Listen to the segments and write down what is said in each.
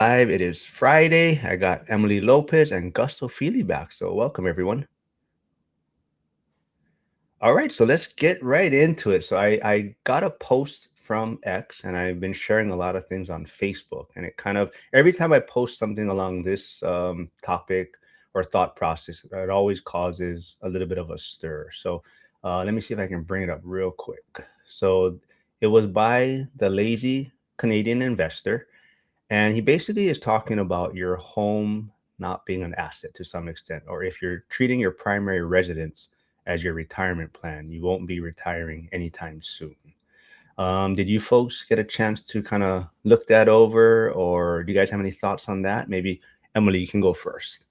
Live. It is Friday. I got Emily Lopez and Gusto Feely back. So, welcome everyone. All right, so let's get right into it. So I got a post from X and I've been sharing a lot of things on Facebook. And it kind of, every time I post something along this topic or thought process, it always causes a little bit of a stir. So let me see if I can bring it up real quick. So it was by the Lazy Canadian Investor. And he basically is talking about your home not being an asset to some extent, or if you're treating your primary residence as your retirement plan, you won't be retiring anytime soon. Did you folks get a chance to kind of look that over, or do you guys have any thoughts on that? Maybe Emily, you can go first.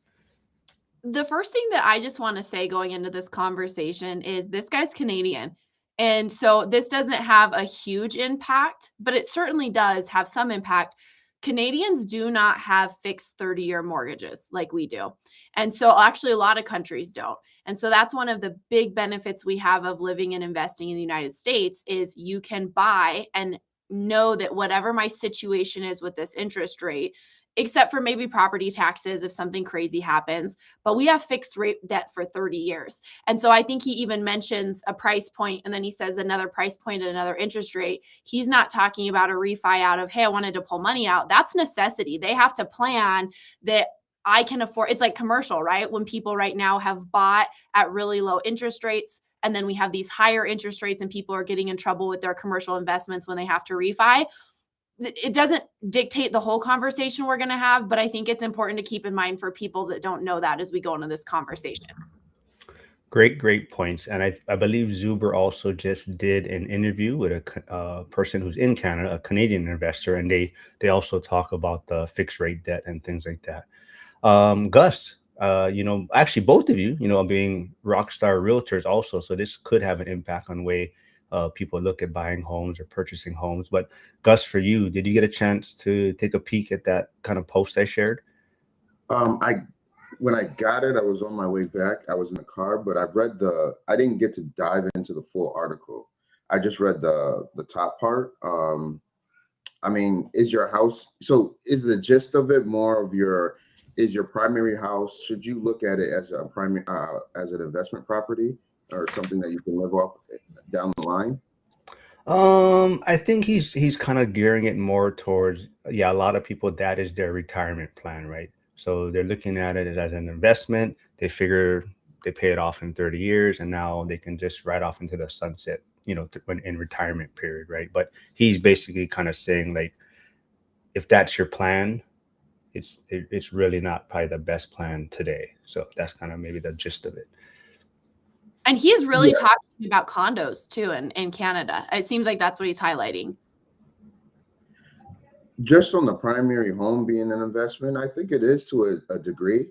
The first thing that I just want to say going into this conversation is this guy's Canadian. And so this doesn't have a huge impact, but it certainly does have some impact. Canadians do not have fixed 30-year mortgages like we do. And so actually a lot of countries don't. And so that's one of the big benefits we have of living and investing in the United States is you can buy and know that whatever my situation is with this interest rate, except for maybe property taxes if something crazy happens, but we have fixed rate debt for 30 years. And so I think he even mentions a price point and then he says another price point and another interest rate. He's not talking about a refi out of, hey, I wanted to pull money out. That's necessity. They have to plan that I can afford. It's like commercial, right? When people right now have bought at really low interest rates, and then we have these higher interest rates and people are getting in trouble with their commercial investments when they have to refi. It doesn't dictate the whole conversation we're going to have, but I think it's important to keep in mind for people that don't know that as we go into this conversation. Great points. And I believe Zuber also just did an interview with a person who's in Canada, a Canadian investor, and they also talk about the fixed rate debt and things like that. Gus, actually both of you, being rock star realtors also, so this could have an impact on way people look at buying homes or purchasing homes. But Gus, for you, did you get a chance to take a peek at that kind of post I shared? I when I got it, I was on my way back. I was in the car, but I didn't get to dive into the full article. I just read the top part. I mean, is your house, so is the gist of it more of is your primary house, should you look at it as a primary, as an investment property or something that you can live off down the line? I think he's kind of gearing it more towards, yeah, a lot of people that is their retirement plan, right? So they're looking at it as an investment. They figure they pay it off in 30 years and now they can just ride off into the sunset, when in retirement period, right? But he's basically kind of saying like if that's your plan, it's really not probably the best plan today. So that's kind of maybe the gist of it. And he's really talking about condos too in Canada. It seems like that's what he's highlighting. Just on the primary home being an investment, I think it is to a degree.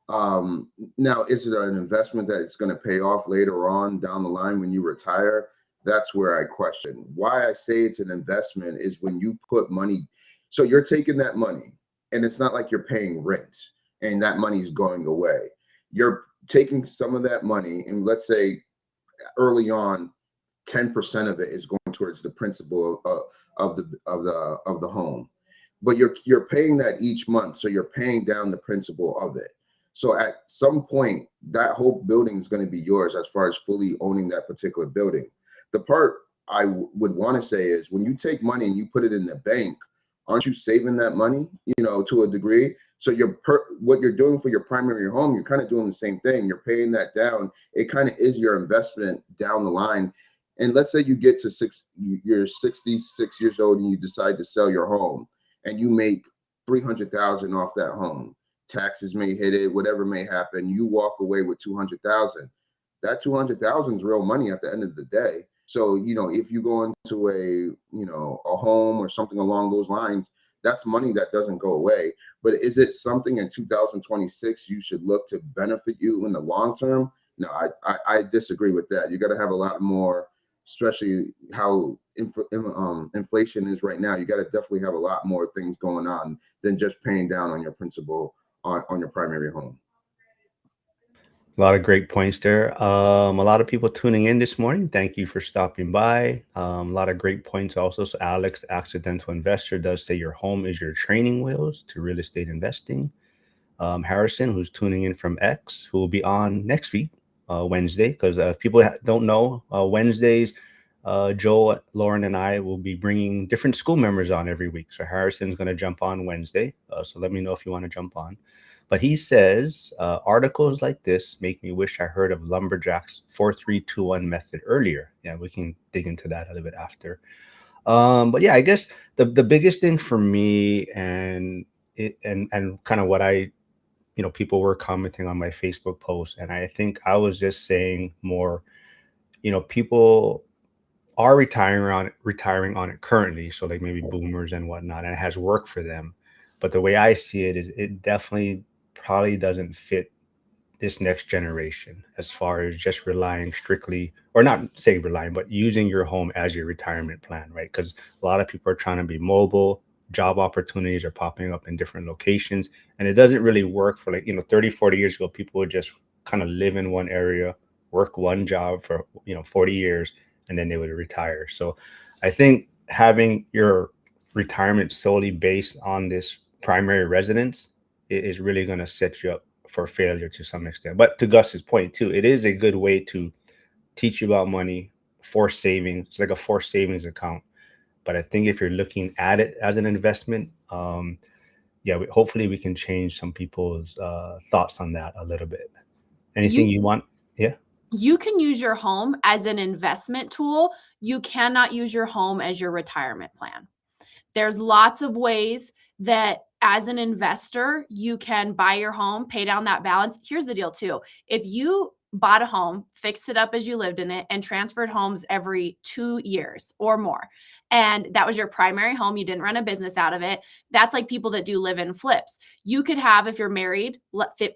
Um, Now, is it an investment that's going to pay off later on down the line when you retire? That's where I question. Why I say it's an investment is when you put money, so you're taking that money, and it's not like you're paying rent and that money's going away. You're taking some of that money, and let's say early on, 10% of it is going towards the principal of the home, but you're paying that each month, so you're paying down the principal of it. So at some point, that whole building is going to be yours as far as fully owning that particular building. The part would want to say is when you take money and you put it in the bank, aren't you saving that money, to a degree? So what you're doing for your primary home, you're kind of doing the same thing. You're paying that down. It kind of is your investment down the line. And let's say you get to you're 66 years old and you decide to sell your home and you make 300,000 off that home. Taxes may hit it, whatever may happen. You walk away with 200,000. That 200,000 is real money at the end of the day. So, if you go into a home or something along those lines, that's money that doesn't go away. But is it something in 2026 you should look to benefit you in the long term? No, I disagree with that. You got to have a lot more, especially how inflation is right now. You got to definitely have a lot more things going on than just paying down on your principal on your primary home. A lot of great points there. A lot of people tuning in this morning. Thank you for stopping by. A lot of great points also. So Alex, the accidental investor, does say your home is your training wheels to real estate investing. Harrison, who's tuning in from X, who will be on next week, Wednesday. Because if people don't know, Wednesdays, Joel, Lauren, and I will be bringing different school members on every week. So Harrison's going to jump on Wednesday. So let me know if you want to jump on. But he says articles like this make me wish I heard of Lumberjack's 4321 method earlier. Yeah, we can dig into that a little bit after. But yeah, I guess the biggest thing for me and kind of what I people were commenting on my Facebook post, and I think I was just saying more, people are retiring on it currently, so like maybe boomers and whatnot, and it has worked for them. But the way I see it is it definitely probably doesn't fit this next generation as far as just relying strictly, or not say relying, but using your home as your retirement plan, right? Because a lot of people are trying to be mobile, job opportunities are popping up in different locations, and it doesn't really work for, like, 30, 40 years ago, people would just kind of live in one area, work one job for, 40 years, and then they would retire. So I think having your retirement solely based on this primary residence is really going to set you up for failure to some extent. But to Gus's point too, it is a good way to teach you about money, force savings. It's like a forced savings account. But I think if you're looking at it as an investment, yeah, hopefully we can change some people's thoughts on that a little bit. Anything You you want? Yeah. you can use your home as an investment tool. You cannot use your home as your retirement plan. There's lots of ways that as an investor, you can buy your home, pay down that balance. Here's the deal too. If you bought a home, fixed it up as you lived in it, and transferred homes every 2 years or more, and that was your primary home, you didn't run a business out of it. That's like people that do live in flips. You could have, if you're married,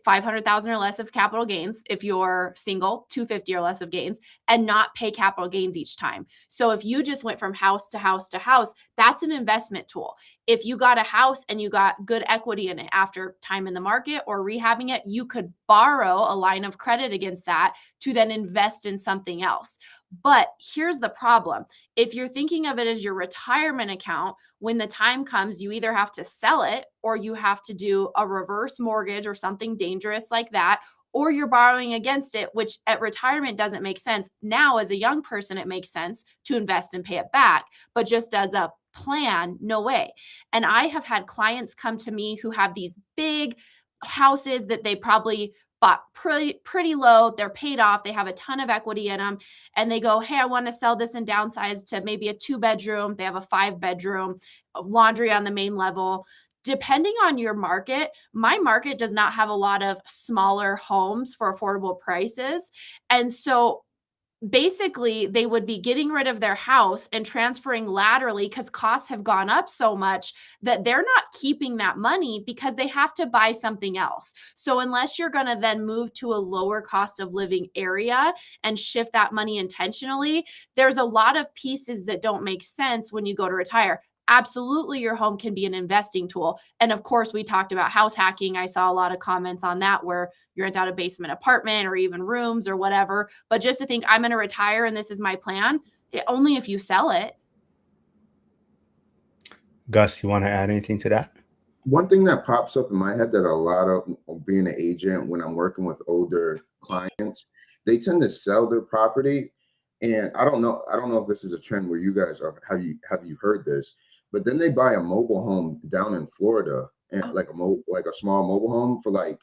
500,000 or less of capital gains. If you're single, 250 or less of gains, and not pay capital gains each time. So if you just went from house to house to house, that's an investment tool. If you got a house and you got good equity in it after time in the market or rehabbing it, you could borrow a line of credit against that to then invest in something else. But here's the problem. If you're thinking of it as your retirement account, when the time comes, you either have to sell it or you have to do a reverse mortgage or something dangerous like that, or you're borrowing against it, which at retirement doesn't make sense. Now, as a young person, it makes sense to invest and pay it back, but just as a plan, no way. And I have had clients come to me who have these big houses that they probably bought pretty low. They're paid off. They have a ton of equity in them. And they go, hey, I want to sell this and downsize to maybe a 2-bedroom. They have a 5-bedroom, laundry on the main level. Depending on your market, my market does not have a lot of smaller homes for affordable prices. And so basically they would be getting rid of their house and transferring laterally because costs have gone up so much that they're not keeping that money because they have to buy something else. So unless you're going to then move to a lower cost of living area and shift that money intentionally, there's a lot of pieces that don't make sense when you go to retire. Absolutely, your home can be an investing tool. And of course, we talked about house hacking. I saw a lot of comments on that where you rent out a basement apartment or even rooms or whatever. But just to think, I'm going to retire and this is my plan, only if you sell it. Gus, you want to add anything to that? One thing that pops up in my head that a lot of being an agent when I'm working with older clients, they tend to sell their property. And I don't know if this is a trend where you guys are, have you heard this, but then they buy a mobile home down in Florida, and Oh, like a small mobile home for like,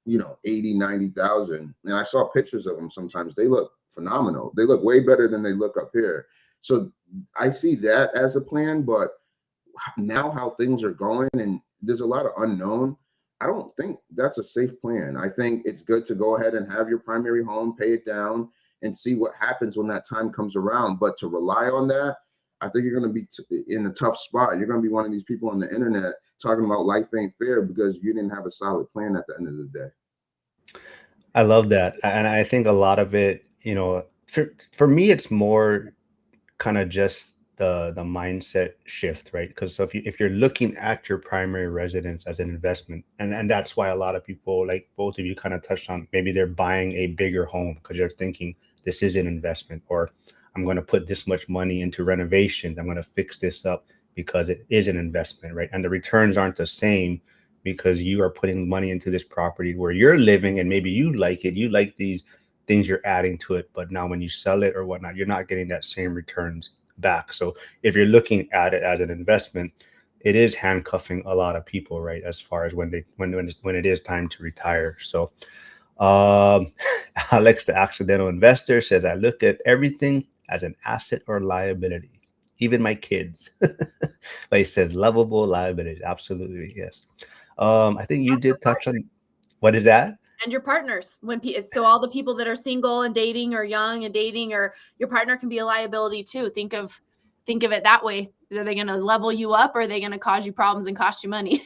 80, 90,000. And I saw pictures of them sometimes. They look phenomenal. They look way better than they look up here. So I see that as a plan, but now how things are going and there's a lot of unknown, I don't think that's a safe plan. I think it's good to go ahead and have your primary home, pay it down, and see what happens when that time comes around. But to rely on that, I think you're going to be in a tough spot. You're going to be one of these people on the internet talking about life ain't fair because you didn't have a solid plan at the end of the day. I love that. And I think a lot of it, for me, it's more kind of just the mindset shift, right? Because so if you're looking at your primary residence as an investment, and that's why a lot of people, like both of you kind of touched on, maybe they're buying a bigger home because they're thinking this is an investment, or I'm going to put this much money into renovations, I'm going to fix this up because it is an investment, right? And the returns aren't the same because you are putting money into this property where you're living, and maybe you like it, you like these things you're adding to it, but now when you sell it or whatnot, you're not getting that same returns back. So if you're looking at it as an investment, it is handcuffing a lot of people, right? As far as when it is time to retire. So um, Alex, the accidental investor, says, I look at everything as an asset or liability, even my kids. But he says lovable liability. Absolutely, yes. I think you did touch on what is that? And your partners, so all the people that are single and dating, or young and dating, or your partner can be a liability too. Think of it that way. Are they going to level you up, or are they going to cause you problems and cost you money?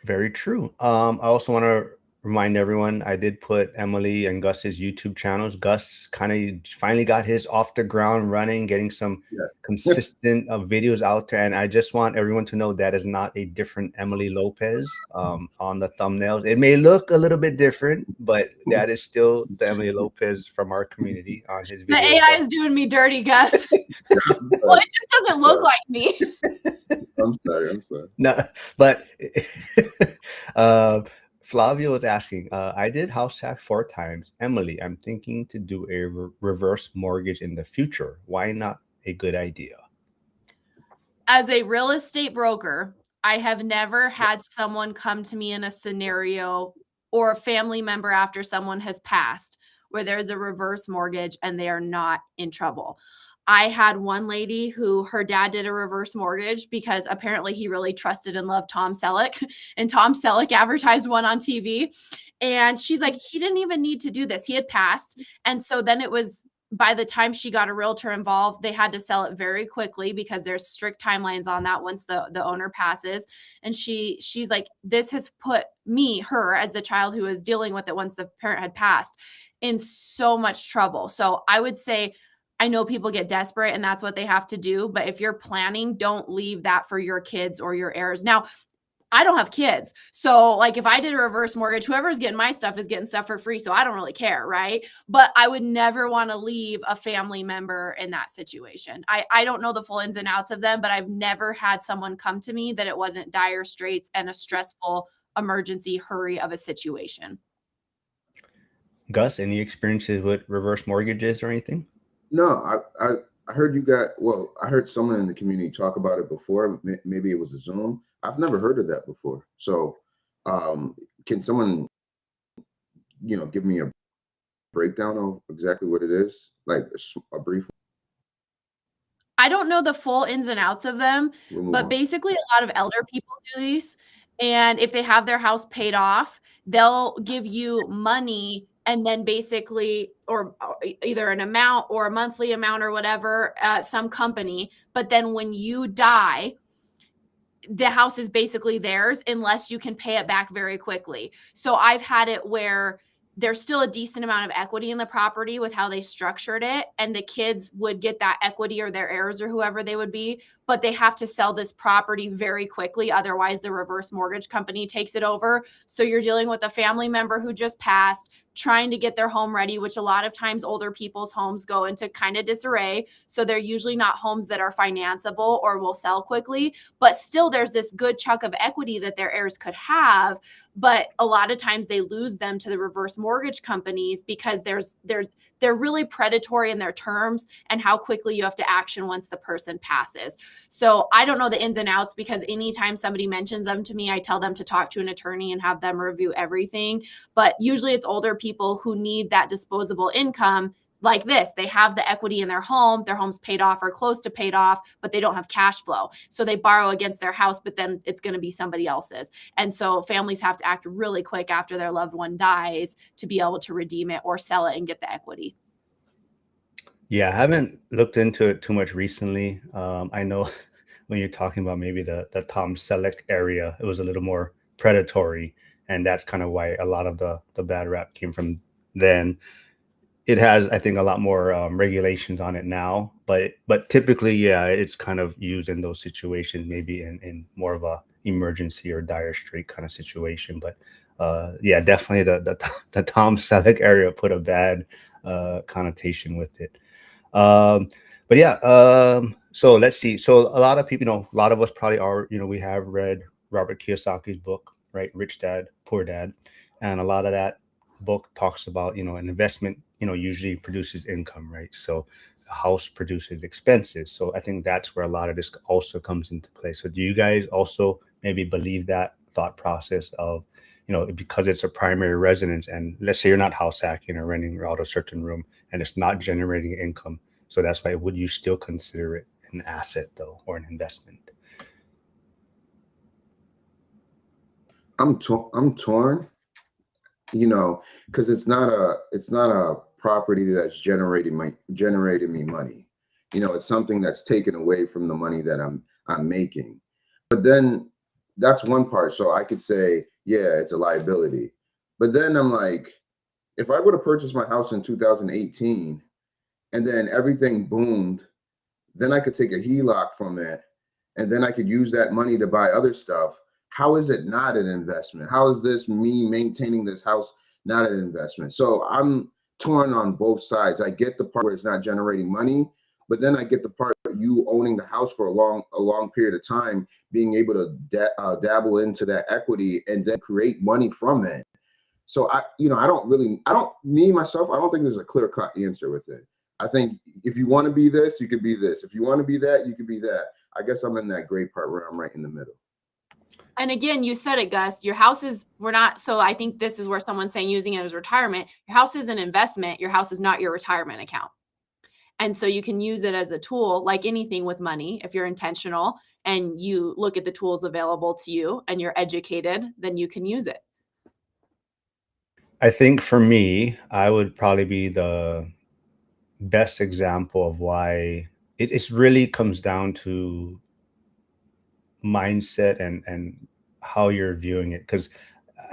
Very true. I also want to remind everyone I did put Emily and Gus's YouTube channels. Gus kind of finally got his off the ground running, getting some Yeah. consistent videos out there. And I just want everyone to know that is not a different Emily Lopez on the thumbnails. It may look a little bit different, but that is still the Emily Lopez from our community on his The videos. AI is doing me dirty, Gus. Well, it just doesn't look like me. I'm sorry. No, but uh, Flavio was asking, I did house hack 4 times. Emily, I'm thinking to do a reverse mortgage in the future. Why not a good idea? As a real estate broker, I have never had someone come to me in a scenario, or a family member after someone has passed, where there's a reverse mortgage and they are not in trouble. I had one lady who, her dad did a reverse mortgage because apparently he really trusted and loved Tom Selleck, and Tom Selleck advertised one on TV. And she's like, he didn't even need to do this. He had passed. And so then it was, by the time she got a realtor involved, they had to sell it very quickly because there's strict timelines on that once the owner passes. And she's like, this has put her as the child who was dealing with it once the parent had passed, in so much trouble. So I would say, I know people get desperate and that's what they have to do, but if you're planning, don't leave that for your kids or your heirs. Now, I don't have kids. So like if I did a reverse mortgage, whoever's getting my stuff is getting stuff for free. So I don't really care, right? But I would never want to leave a family member in that situation. I don't know the full ins and outs of them, but I've never had someone come to me that it wasn't dire straits and a stressful emergency hurry of a situation. Gus, any experiences with reverse mortgages or anything? No, I heard you got, well, I heard someone in the community talk about it before. Maybe it was a Zoom. I've never heard of that before. So, can someone, give me a breakdown of exactly what it is? Like a brief. I don't know the full ins and outs of them, We'll move but on. basically a lot of elder people do these. And if they have their house paid off, they'll give you money, and then basically, or either an amount or a monthly amount or whatever, some company. But then when you die, the house is basically theirs unless you can pay it back very quickly. So I've had it where there's still a decent amount of equity in the property with how they structured it, and the kids would get that equity, or their heirs or whoever they would be, but they have to sell this property very quickly. Otherwise, the reverse mortgage company takes it over. So you're dealing with a family member who just passed, trying to get their home ready, which a lot of times older people's homes go into kind of disarray. So they're usually not homes that are financeable or will sell quickly, but still there's this good chunk of equity that their heirs could have. But a lot of times they lose them to the reverse mortgage companies because they're really predatory in their terms and how quickly you have to action once the person passes. So I don't know the ins and outs, because anytime somebody mentions them to me, I tell them to talk to an attorney and have them review everything. But usually it's older people who need that disposable income. Like this, they have the equity in their home's paid off or close to paid off, but they don't have cash flow. So they borrow against their house, but then it's going to be somebody else's. And so families have to act really quick after their loved one dies to be able to redeem it or sell it and get the equity. Yeah, I haven't looked into it too much recently. I know when you're talking about maybe the Tom Selleck area, it was a little more predatory, and that's kind of why a lot of the bad rap came from then. it has, I think, a lot more regulations on it now, but typically, yeah, it's kind of used in those situations, maybe in more of a emergency or dire strait kind of situation. But yeah, definitely the Tom Selleck area put a bad connotation with it. Um, but yeah, so let's see. So a lot of people, a lot of us probably are, we have read Robert Kiyosaki's book, right? Rich Dad, Poor Dad. And a lot of that book talks about, an investment, usually produces income, right? So a house produces expenses. So I think that's where a lot of this also comes into play. So do you guys also maybe believe that thought process of, because it's a primary residence and let's say you're not house hacking or renting out a certain room and it's not generating income, so that's why would you still consider it an asset though or an investment? I'm torn, because it's not a property that's generating me money. It's something that's taken away from the money that I'm making. But then that's one part. So I could say, yeah, it's a liability. But then I'm like, if I would have purchased my house in 2018 and then everything boomed, then I could take a HELOC from it, and then I could use that money to buy other stuff. How is it not an investment? How is this me maintaining this house not an investment? So I'm torn on both sides. I get the part where it's not generating money, but then I get the part you owning the house for a long period of time, being able to dabble into that equity and then create money from it. So me myself, I don't think there's a clear cut answer with it. I think if you want to be this, you could be this. If you want to be that, you could be that. I guess I'm in that gray part where I'm right in the middle. And again, you said it, Gus. Your house is, we're not, so I think this is where someone's saying using it as retirement. Your house is an investment. Your house is not your retirement account. And so you can use it as a tool, like anything with money. If you're intentional and you look at the tools available to you and you're educated, then you can use it. I think for me, I would probably be the best example of why it's really comes down to mindset and how you're viewing it. Because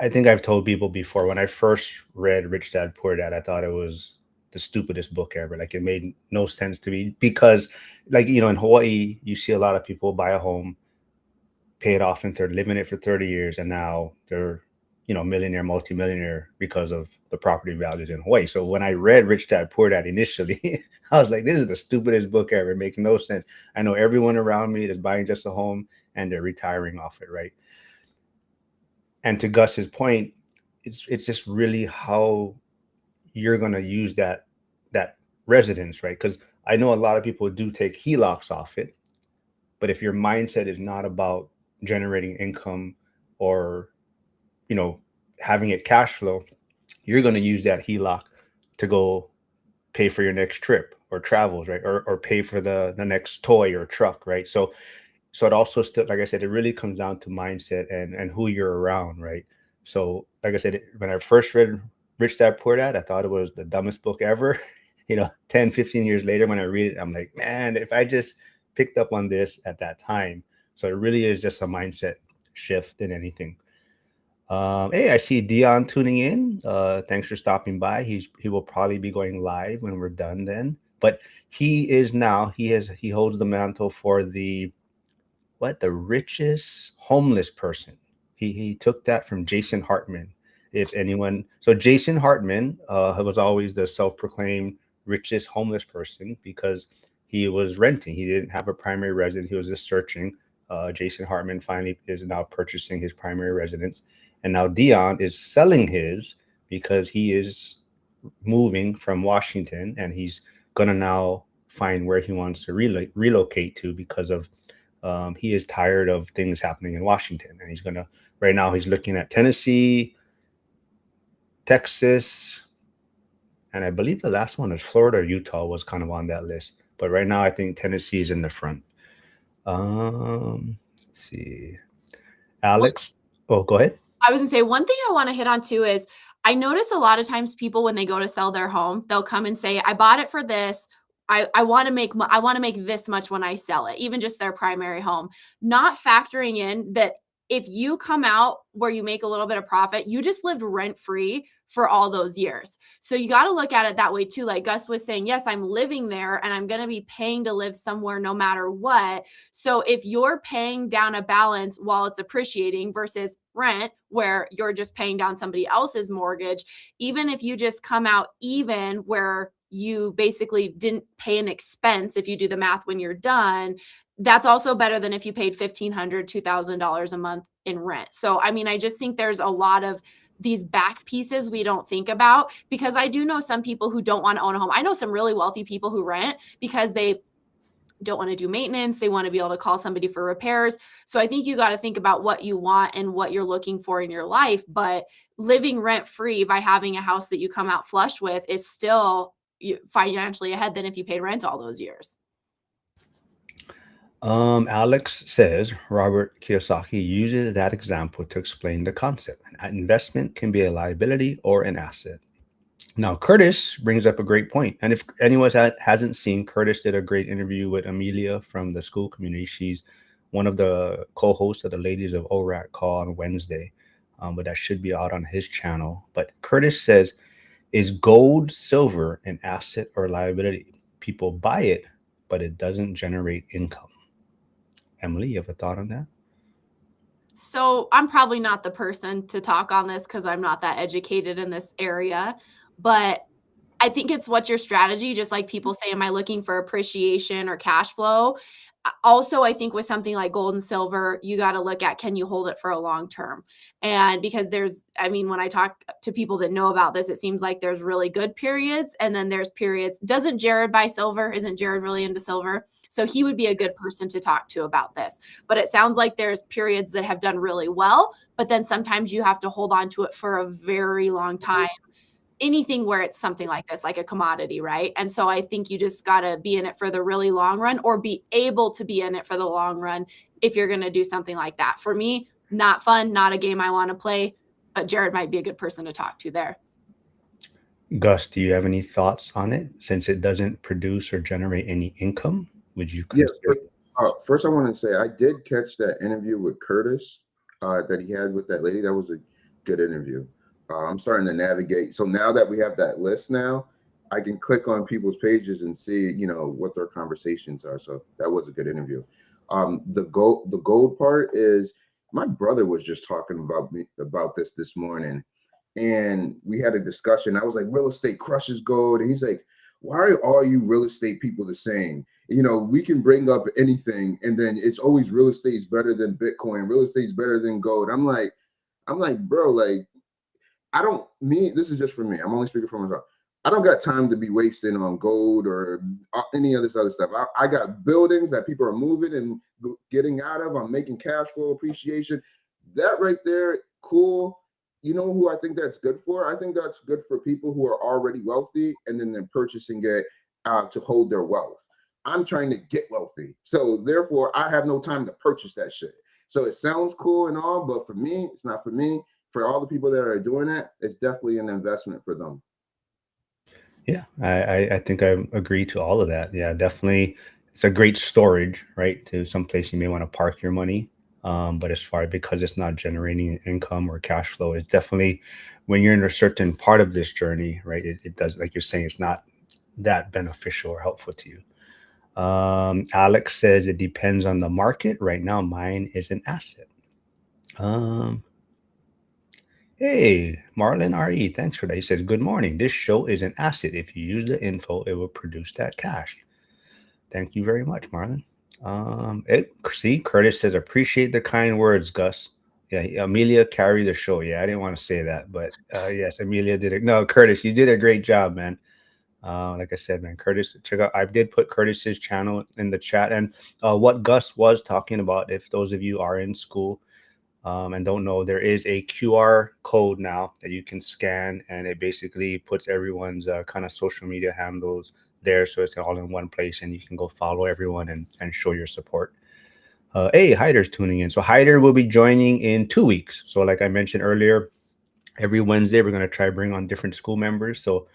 I think I've told people before when I first read Rich Dad Poor Dad, I thought it was the stupidest book ever. Like it made no sense to me because, like, in Hawaii, you see a lot of people buy a home, pay it off, and they're living it for 30 years, and now they're, millionaire, multimillionaire because of the property values in Hawaii. So when I read Rich Dad Poor Dad initially, I was like, this is the stupidest book ever. It makes no sense. I know everyone around me is buying just a home and they're retiring off it, right? And to Gus's point, it's just really how you're going to use that residence, right? Because I know a lot of people do take HELOCs off it, but if your mindset is not about generating income or you know having it cash flow, you're going to use that HELOC to go pay for your next trip or travels, right? Or pay for the next toy or truck, right? So it also still, like I said, it really comes down to mindset and who you're around, right? So like I said, when I first read Rich Dad Poor Dad, I thought it was the dumbest book ever. 10, 15 years later when I read it, I'm like, man, if I just picked up on this at that time. So it really is just a mindset shift than anything. Hey, I see Dion tuning in. Thanks for stopping by. He will probably be going live when we're done then. But he holds the mantle for the richest homeless person. He took that from Jason Hartman. If anyone, so Jason Hartman was always the self-proclaimed richest homeless person because he was renting. He didn't have a primary residence. He was just searching. Jason Hartman finally is now purchasing his primary residence, and now Dion is selling his because he is moving from Washington and he's gonna now find where he wants to relocate to because of he is tired of things happening in Washington, and he's gonna right now he's looking at Tennessee, Texas, and I believe the last one is Florida or Utah was kind of on that list. But right now, I think Tennessee is in the front. Let's see, Alex. Oh, go ahead. I was gonna say one thing I want to hit on too is I notice a lot of times people when they go to sell their home, they'll come and say, "I bought it for this. I want to make I want to make this much when I sell it," even just their primary home, not factoring in that if you come out where you make a little bit of profit, you just lived rent free for all those years. So you got to look at it that way too. Like Gus was saying, yes, I'm living there and I'm going to be paying to live somewhere no matter what. So if you're paying down a balance while it's appreciating versus rent, where you're just paying down somebody else's mortgage, even if you just come out even where you basically didn't pay an expense, if you do the math when you're done, that's also better than if you paid $1,500, $2,000 a month in rent. So, I mean, I just think there's a lot of these back pieces we don't think about, because I do know some people who don't want to own a home. I know some really wealthy people who rent because they don't want to do maintenance. They want to be able to call somebody for repairs. So I think you got to think about what you want and what you're looking for in your life. But living rent free by having a house that you come out flush with is still financially ahead than if you paid rent all those years. Alex says Robert Kiyosaki uses that example to explain the concept. An investment can be a liability or an asset. Now, Curtis brings up a great point. And if anyone hasn't seen, Curtis did a great interview with Amelia from the school community. She's one of the co hosts of the Ladies of ORAC call on Wednesday, but that should be out on his channel. But Curtis says, is gold, silver an asset or liability? People buy it, but it doesn't generate income. Emily, you have a thought on that? So I'm probably not the person to talk on this because I'm not that educated in this area, but I think it's what's your strategy. Just like people say, am I looking for appreciation or cash flow? Also, I think with something like gold and silver, you got to look at, can you hold it for a long term? And because I mean, when I talk to people that know about this, it seems like there's really good periods and then there's periods. Doesn't Jared buy silver? Isn't Jared really into silver? So he would be a good person to talk to about this. But it sounds like there's periods that have done really well, but then sometimes you have to hold on to it for a very long time. Anything where it's something like this, like a commodity, right? And so I think you just got to be in it for the really long run, or be able to be in it for the long run if you're going to do something like that. For me, not fun, not a game I want to play, but Jared might be a good person to talk to there. Gus, do you have any thoughts on it? Since it doesn't produce or generate any income, would you Yeah. consider? First, I want to say I did catch that interview with Curtis that he had with that lady. That was a good interview. I'm starting to navigate. So now that we have that list now, I can click on people's pages and see, what their conversations are. So that was a good interview. The gold part is my brother was just talking about this morning, and we had a discussion. I was like, real estate crushes gold, and he's like, why are all you real estate people the same? We can bring up anything, and then it's always real estate's better than Bitcoin. Real estate's better than gold. I'm like, bro, like this is just for me. I'm only speaking for myself. I don't got time to be wasting on gold or any of this other stuff. I got buildings that people are moving and getting out of. I'm making cash flow appreciation. That right there, cool. You know who I think that's good for? I think that's good for people who are already wealthy and then they're purchasing it to hold their wealth. I'm trying to get wealthy. So therefore, I have no time to purchase that shit. So it sounds cool and all, but for me, it's not for me. For all the people that are doing it, it's definitely an investment for them. Yeah, I think I agree to all of that. Yeah, definitely. It's a great storage, right? To some place you may want to park your money. But as far because it's not generating income or cash flow, it's definitely when you're in a certain part of this journey, right? It does, like you're saying, it's not that beneficial or helpful to you. Alex says it depends on the market. Right now, mine is an asset. Um, Hey, Marlon RE, thanks for that. He says, good morning. This show is an asset. If you use the info, it will produce that cash. Thank you very much, Marlon. See, Curtis says, appreciate the kind words, Gus. Yeah, Amelia carried the show. Yeah, I didn't want to say that, but yes, Amelia did it. No, Curtis, you did a great job, man. Like I said, man, Curtis, check out. I did put Curtis's channel in the chat, and what Gus was talking about. If those of you are in school, and don't know, there is a QR code now that you can scan, and it basically puts everyone's kind of social media handles there, so it's all in one place, and you can go follow everyone and show your support. Hey, Hyder's tuning in. So Hyder will be joining in 2 weeks. So like I mentioned earlier, every Wednesday we're going to try to bring on different school members. So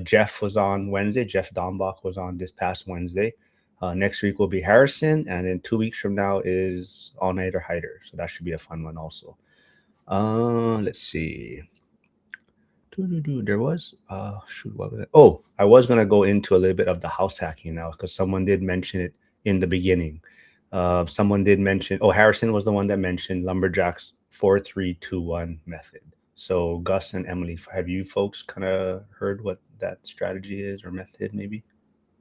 Jeff was on Wednesday. Jeff Dombach was on this past Wednesday. Next week will be Harrison, and then 2 weeks from now is All Nighter Hider. So that should be a fun one also. Let's see. There was shoot, what was it? Oh, I was gonna go into a little bit of the house hacking now because someone did mention it in the beginning. Someone did mention. Oh, Harrison was the one that mentioned lumberjacks 4-3-2-1 method. So Gus and Emily, have you folks kind of heard what that strategy is or method maybe?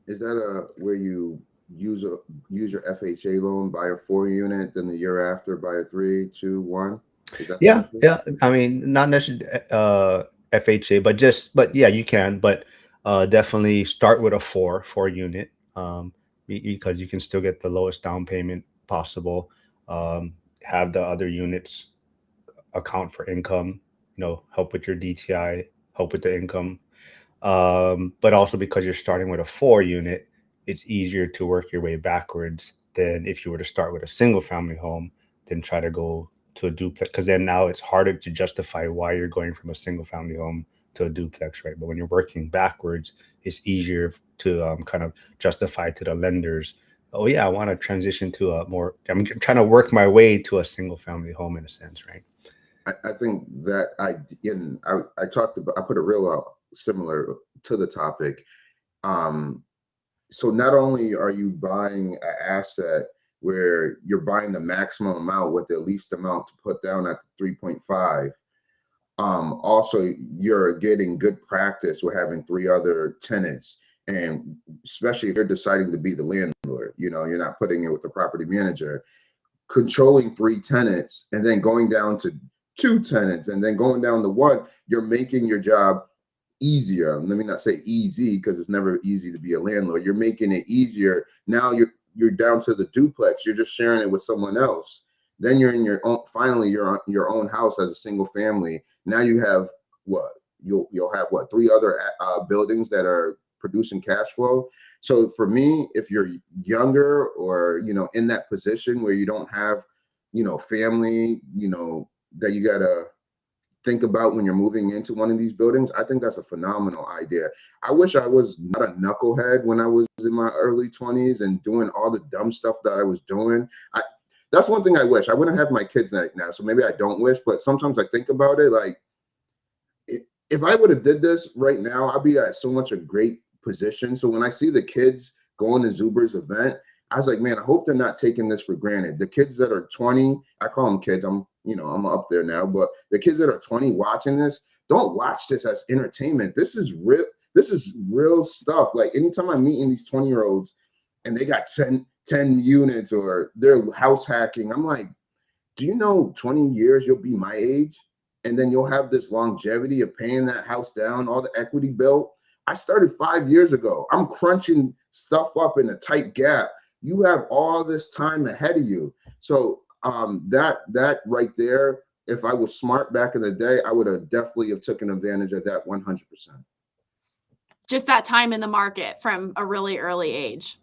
Is that where you use a use your FHA loan, buy a 4 unit, then the year after buy a 3, 2, 1? Is that the Yeah, method? yeah. I mean, not necessarily FHA, but yeah, you can. But definitely start with a four unit, because you can still get the lowest down payment possible. Have the other units account for income. Help with your DTI, help with the income, but also because you're starting with a 4 unit, it's easier to work your way backwards than if you were to start with a single family home, then try to go to a duplex. Because then now it's harder to justify why you're going from a single family home to a duplex, right? But when you're working backwards, it's easier to kind of justify to the lenders. Oh yeah, I want to transition to a more. I'm trying to work my way to a single family home in a sense, right? I think that I talked about, I put a real out similar to the topic. Um, so not only are you buying an asset where you're buying the maximum amount with the least amount to put down at the 3.5, also you're getting good practice with having three other tenants. And especially if you're deciding to be the landlord, you're not putting it with the property manager, controlling three tenants and then going down to two tenants and then going down to one, you're making your job easier. Let me not say easy because it's never easy to be a landlord. You're making it easier. Now you're down to the duplex. You're just sharing it with someone else. Then you're in your own. Finally, you're on your own house as a single family. Now you have what you'll have what three other buildings that are producing cash flow. So for me, if you're younger or in that position where you don't have family that you gotta think about when you're moving into one of these buildings, I think that's a phenomenal idea. I wish I was not a knucklehead when I was in my early 20s and doing all the dumb stuff that I was doing. That's one thing I wish. I wouldn't have my kids right now, so maybe I don't wish, but sometimes I think about it like if I would have did this right now, I'd be at so much a great position. So when I see the kids going to Zuber's event, I was like, man, I hope they're not taking this for granted. The kids that are 20, I call them kids. I'm up there now, but the kids that are 20 watching this, don't watch this as entertainment. This is real. This is real stuff. Like anytime I'm meeting these 20-year-olds and they got 10 units or they're house hacking, I'm like, do you know 20 years you'll be my age? And then you'll have this longevity of paying that house down, all the equity built. I started 5 years ago. I'm crunching stuff up in a tight gap. You have all this time ahead of you. So that right there, if I was smart back in the day, I would have definitely have taken advantage of that 100%. Just that time in the market from a really early age.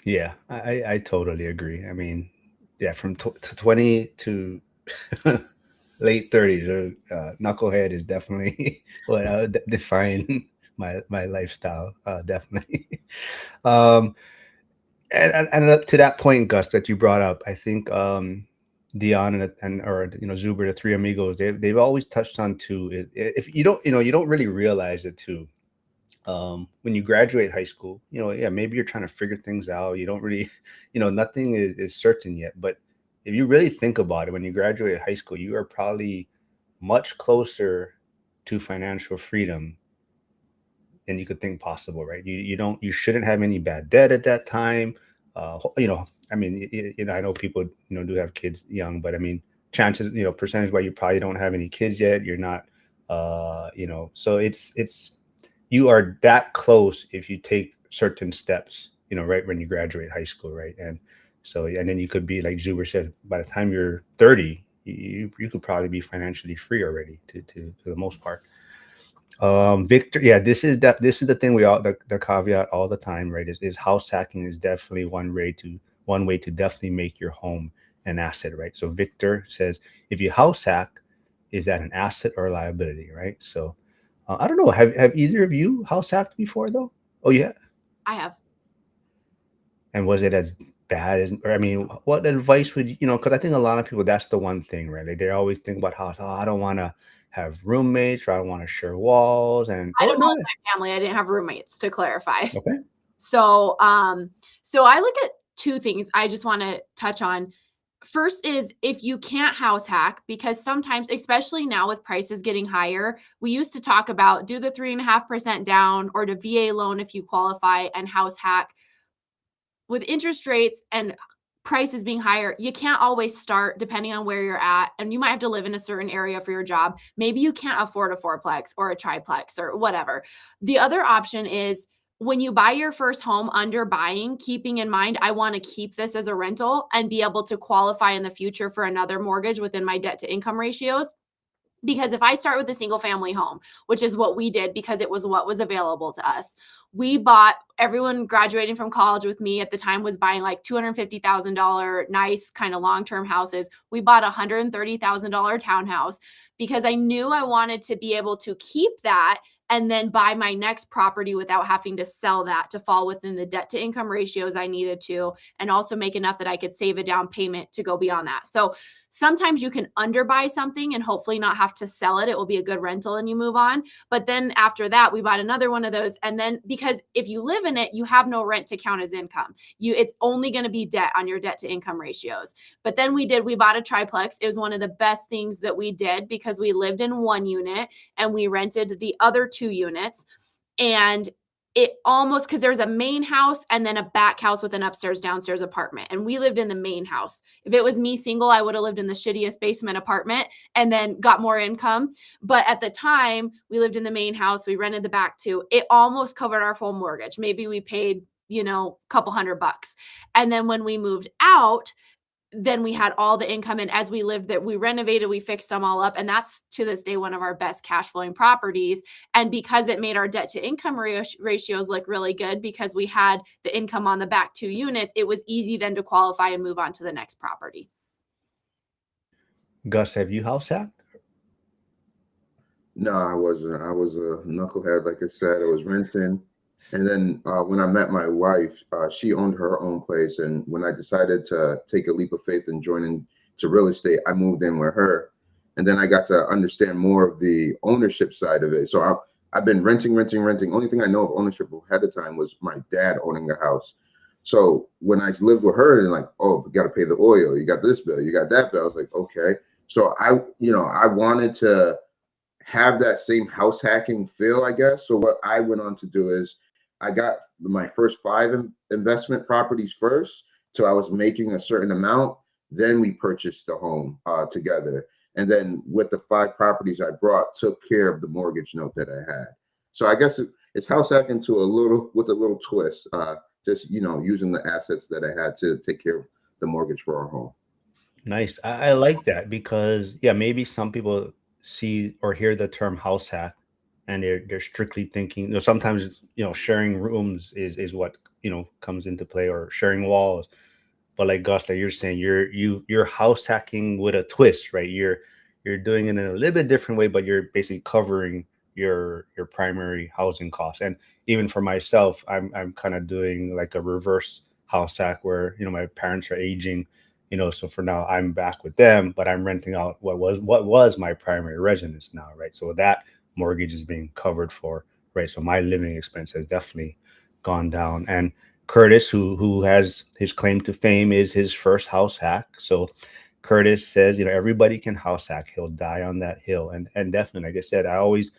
Yeah, I totally agree. I mean, yeah, from 20 to late 30s, knucklehead is definitely what I would define my lifestyle. Definitely. um, and to that point, Gus, that you brought up, I think Dion and or Zuber, the three amigos, they've always touched on too. If you don't you don't really realize it too. When you graduate high school, yeah, maybe you're trying to figure things out. You don't really, nothing is certain yet. But if you really think about it, when you graduate high school, you are probably much closer to financial freedom than you could think possible, right? You shouldn't have any bad debt at that time. I mean, I know people, do have kids young, but I mean, chances, percentage wise, you probably don't have any kids yet. You're not, so it's you are that close if you take certain steps, right when you graduate high school, right? And so, and then you could be like Zuber said, by the time you're 30, you could probably be financially free already to the most part. Victor, yeah, this is the thing we all the caveat all the time, right? Is house hacking is definitely one way to definitely make your home an asset, right? So Victor says if you house hack, is that an asset or a liability, right? So I don't know. Have either of you house hacked before though? Oh yeah. I have. And was it as bad as, or I mean, what advice would you know? Because I think a lot of people, that's the one thing, right? Like they always think about how, oh, I don't want to have roommates, or I don't want to share walls, and I oh didn't no, want my family, I didn't have roommates, to clarify. okay, So, so I look at 2 things I just wanna touch on. First is if you can't house hack, because sometimes, especially now with prices getting higher, we used to talk about do the 3.5% down or the VA loan if you qualify and house hack. With interest rates and prices being higher, you can't always start depending on where you're at. And you might have to live in a certain area for your job. Maybe you can't afford a fourplex or a triplex or whatever. The other option is when you buy your first home under buying, keeping in mind, I want to keep this as a rental and be able to qualify in the future for another mortgage within my debt to income ratios. Because if I start with a single family home, which is what we did because it was what was available to us, we bought, everyone graduating from college with me at the time was buying like $250,000 nice kind of long-term houses. We bought a $130,000 townhouse because I knew I wanted to be able to keep that and then buy my next property without having to sell that to fall within the debt to income ratios I needed to, and also make enough that I could save a down payment to go beyond that. So sometimes you can underbuy something and hopefully not have to sell it. It will be a good rental and you move on. But then after that, we bought another one of those. And then because if you live in it, you have no rent to count as income. It's only going to be debt on your debt to income ratios. But then we bought a triplex. It was one of the best things that we did because we lived in one unit and we rented the other 2 units. And it almost, because there's a main house and then a back house with an upstairs downstairs apartment, and we lived in the main house. If it was me single, I would have lived in the shittiest basement apartment and then got more income. But at the time we lived in the main house, we rented the back two, it almost covered our full mortgage. Maybe we paid, a couple $100. And then when we moved out, then we had all the income, and as we lived that, we renovated, we fixed them all up, and that's to this day one of our best cash flowing properties. And because it made our debt to income ratios look really good because we had the income on the back 2 units, it was easy then to qualify and move on to the next property. Gus, have you house hacked? No, I wasn't. I was a knucklehead, like I said. I was renting. And then when I met my wife, she owned her own place. And when I decided to take a leap of faith and join into real estate, I moved in with her. And then I got to understand more of the ownership side of it. So I've been renting, renting, renting. Only thing I know of ownership ahead of time was my dad owning a house. So when I lived with her, and like, oh, you got to pay the oil, you got this bill, you got that bill. I was like, okay. So I wanted to have that same house hacking feel, I guess. So what I went on to do is I got my first 5 investment properties first. So I was making a certain amount. Then we purchased the home together. And then with the 5 properties I brought, took care of the mortgage note that I had. So I guess it's house hacking to a little with a little twist. Just using the assets that I had to take care of the mortgage for our home. Nice. I like that because yeah, maybe some people see or hear the term house hack and they're strictly thinking, sometimes, sharing rooms is what, comes into play, or sharing walls. But like Gus, like you're saying, you're house hacking with a twist, right? You're doing it in a little bit different way, but you're basically covering your primary housing costs. And even for myself, I'm kind of doing like a reverse house hack where my parents are aging, so for now I'm back with them, but I'm renting out what was my primary residence now, right? So that mortgage is being covered for, right? So my living expense has definitely gone down. And Curtis, who has his claim to fame, is his first house hack. So Curtis says, everybody can house hack. He'll die on that hill. And definitely, like I said, I always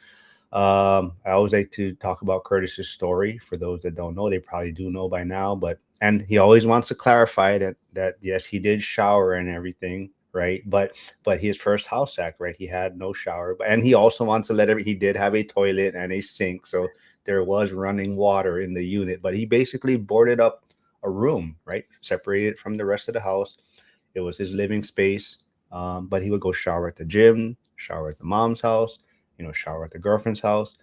like to talk about Curtis's story. For those that don't know, they probably do know by now, but and he always wants to clarify that yes, he did shower and everything, right? But his first house hack, right? He had no shower, and he also wants to he did have a toilet and a sink, so there was running water in the unit, but he basically boarded up a room, right? Separated from the rest of the house. It was his living space. But he would go shower at the gym, shower at the mom's house, shower at the girlfriend's house.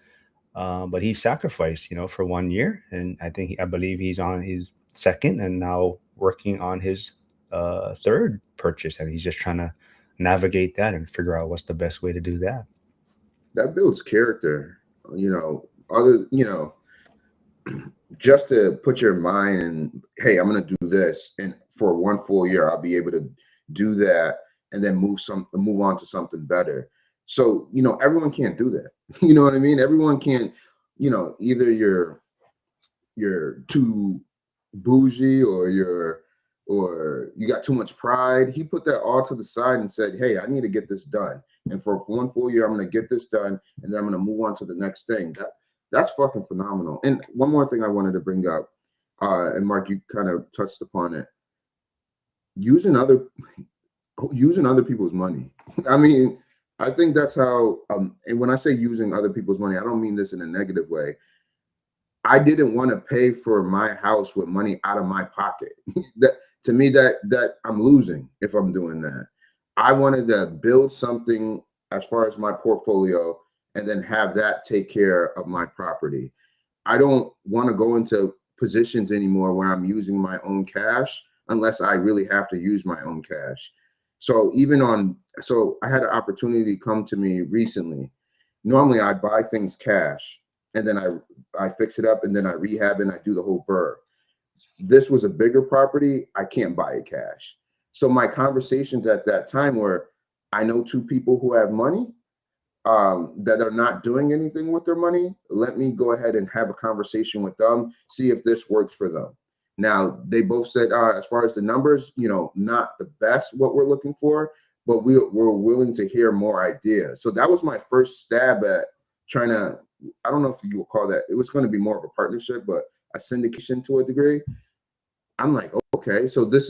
But he sacrificed, for one year. And I believe he's on his second and now working on his third purchase. And he's just trying to navigate that and figure out what's the best way to do that. That builds character. Other just to put your mind in, hey, I'm going to do this, and for one full year I'll be able to do that, and then move on to something better. So everyone can't do that. You know what I mean? Everyone can't. Either you're too bougie, or you got too much pride. He put that all to the side and said, hey, I need to get this done, and for one full year I'm going to get this done, and then I'm going to move on to the next thing. That's fucking phenomenal. And one more thing I wanted to bring up, and Mark, you kind of touched upon it, using other people's money. I mean, I think that's how, and when I say using other people's money, I don't mean this in a negative way. I didn't want to pay for my house with money out of my pocket. That, to me, that I'm losing if I'm doing that. I wanted to build something as far as my portfolio, and then have that take care of my property. I don't want to go into positions anymore where I'm using my own cash unless I really have to use my own cash. So I had an opportunity come to me recently. Normally I buy things cash, and then I fix it up, and then I rehab, and I do the whole burr. This was a bigger property. I can't buy it cash. So my conversations at that time were, I know two people who have money, that are not doing anything with their money. Let me go ahead and have a conversation with them, see if this works for them. Now, they both said, as far as the numbers, not the best what we're looking for, but we're willing to hear more ideas. So that was my first stab at trying to, I don't know if you will call that, it was going to be more of a partnership, but a syndication to a degree. I'm like, okay, so this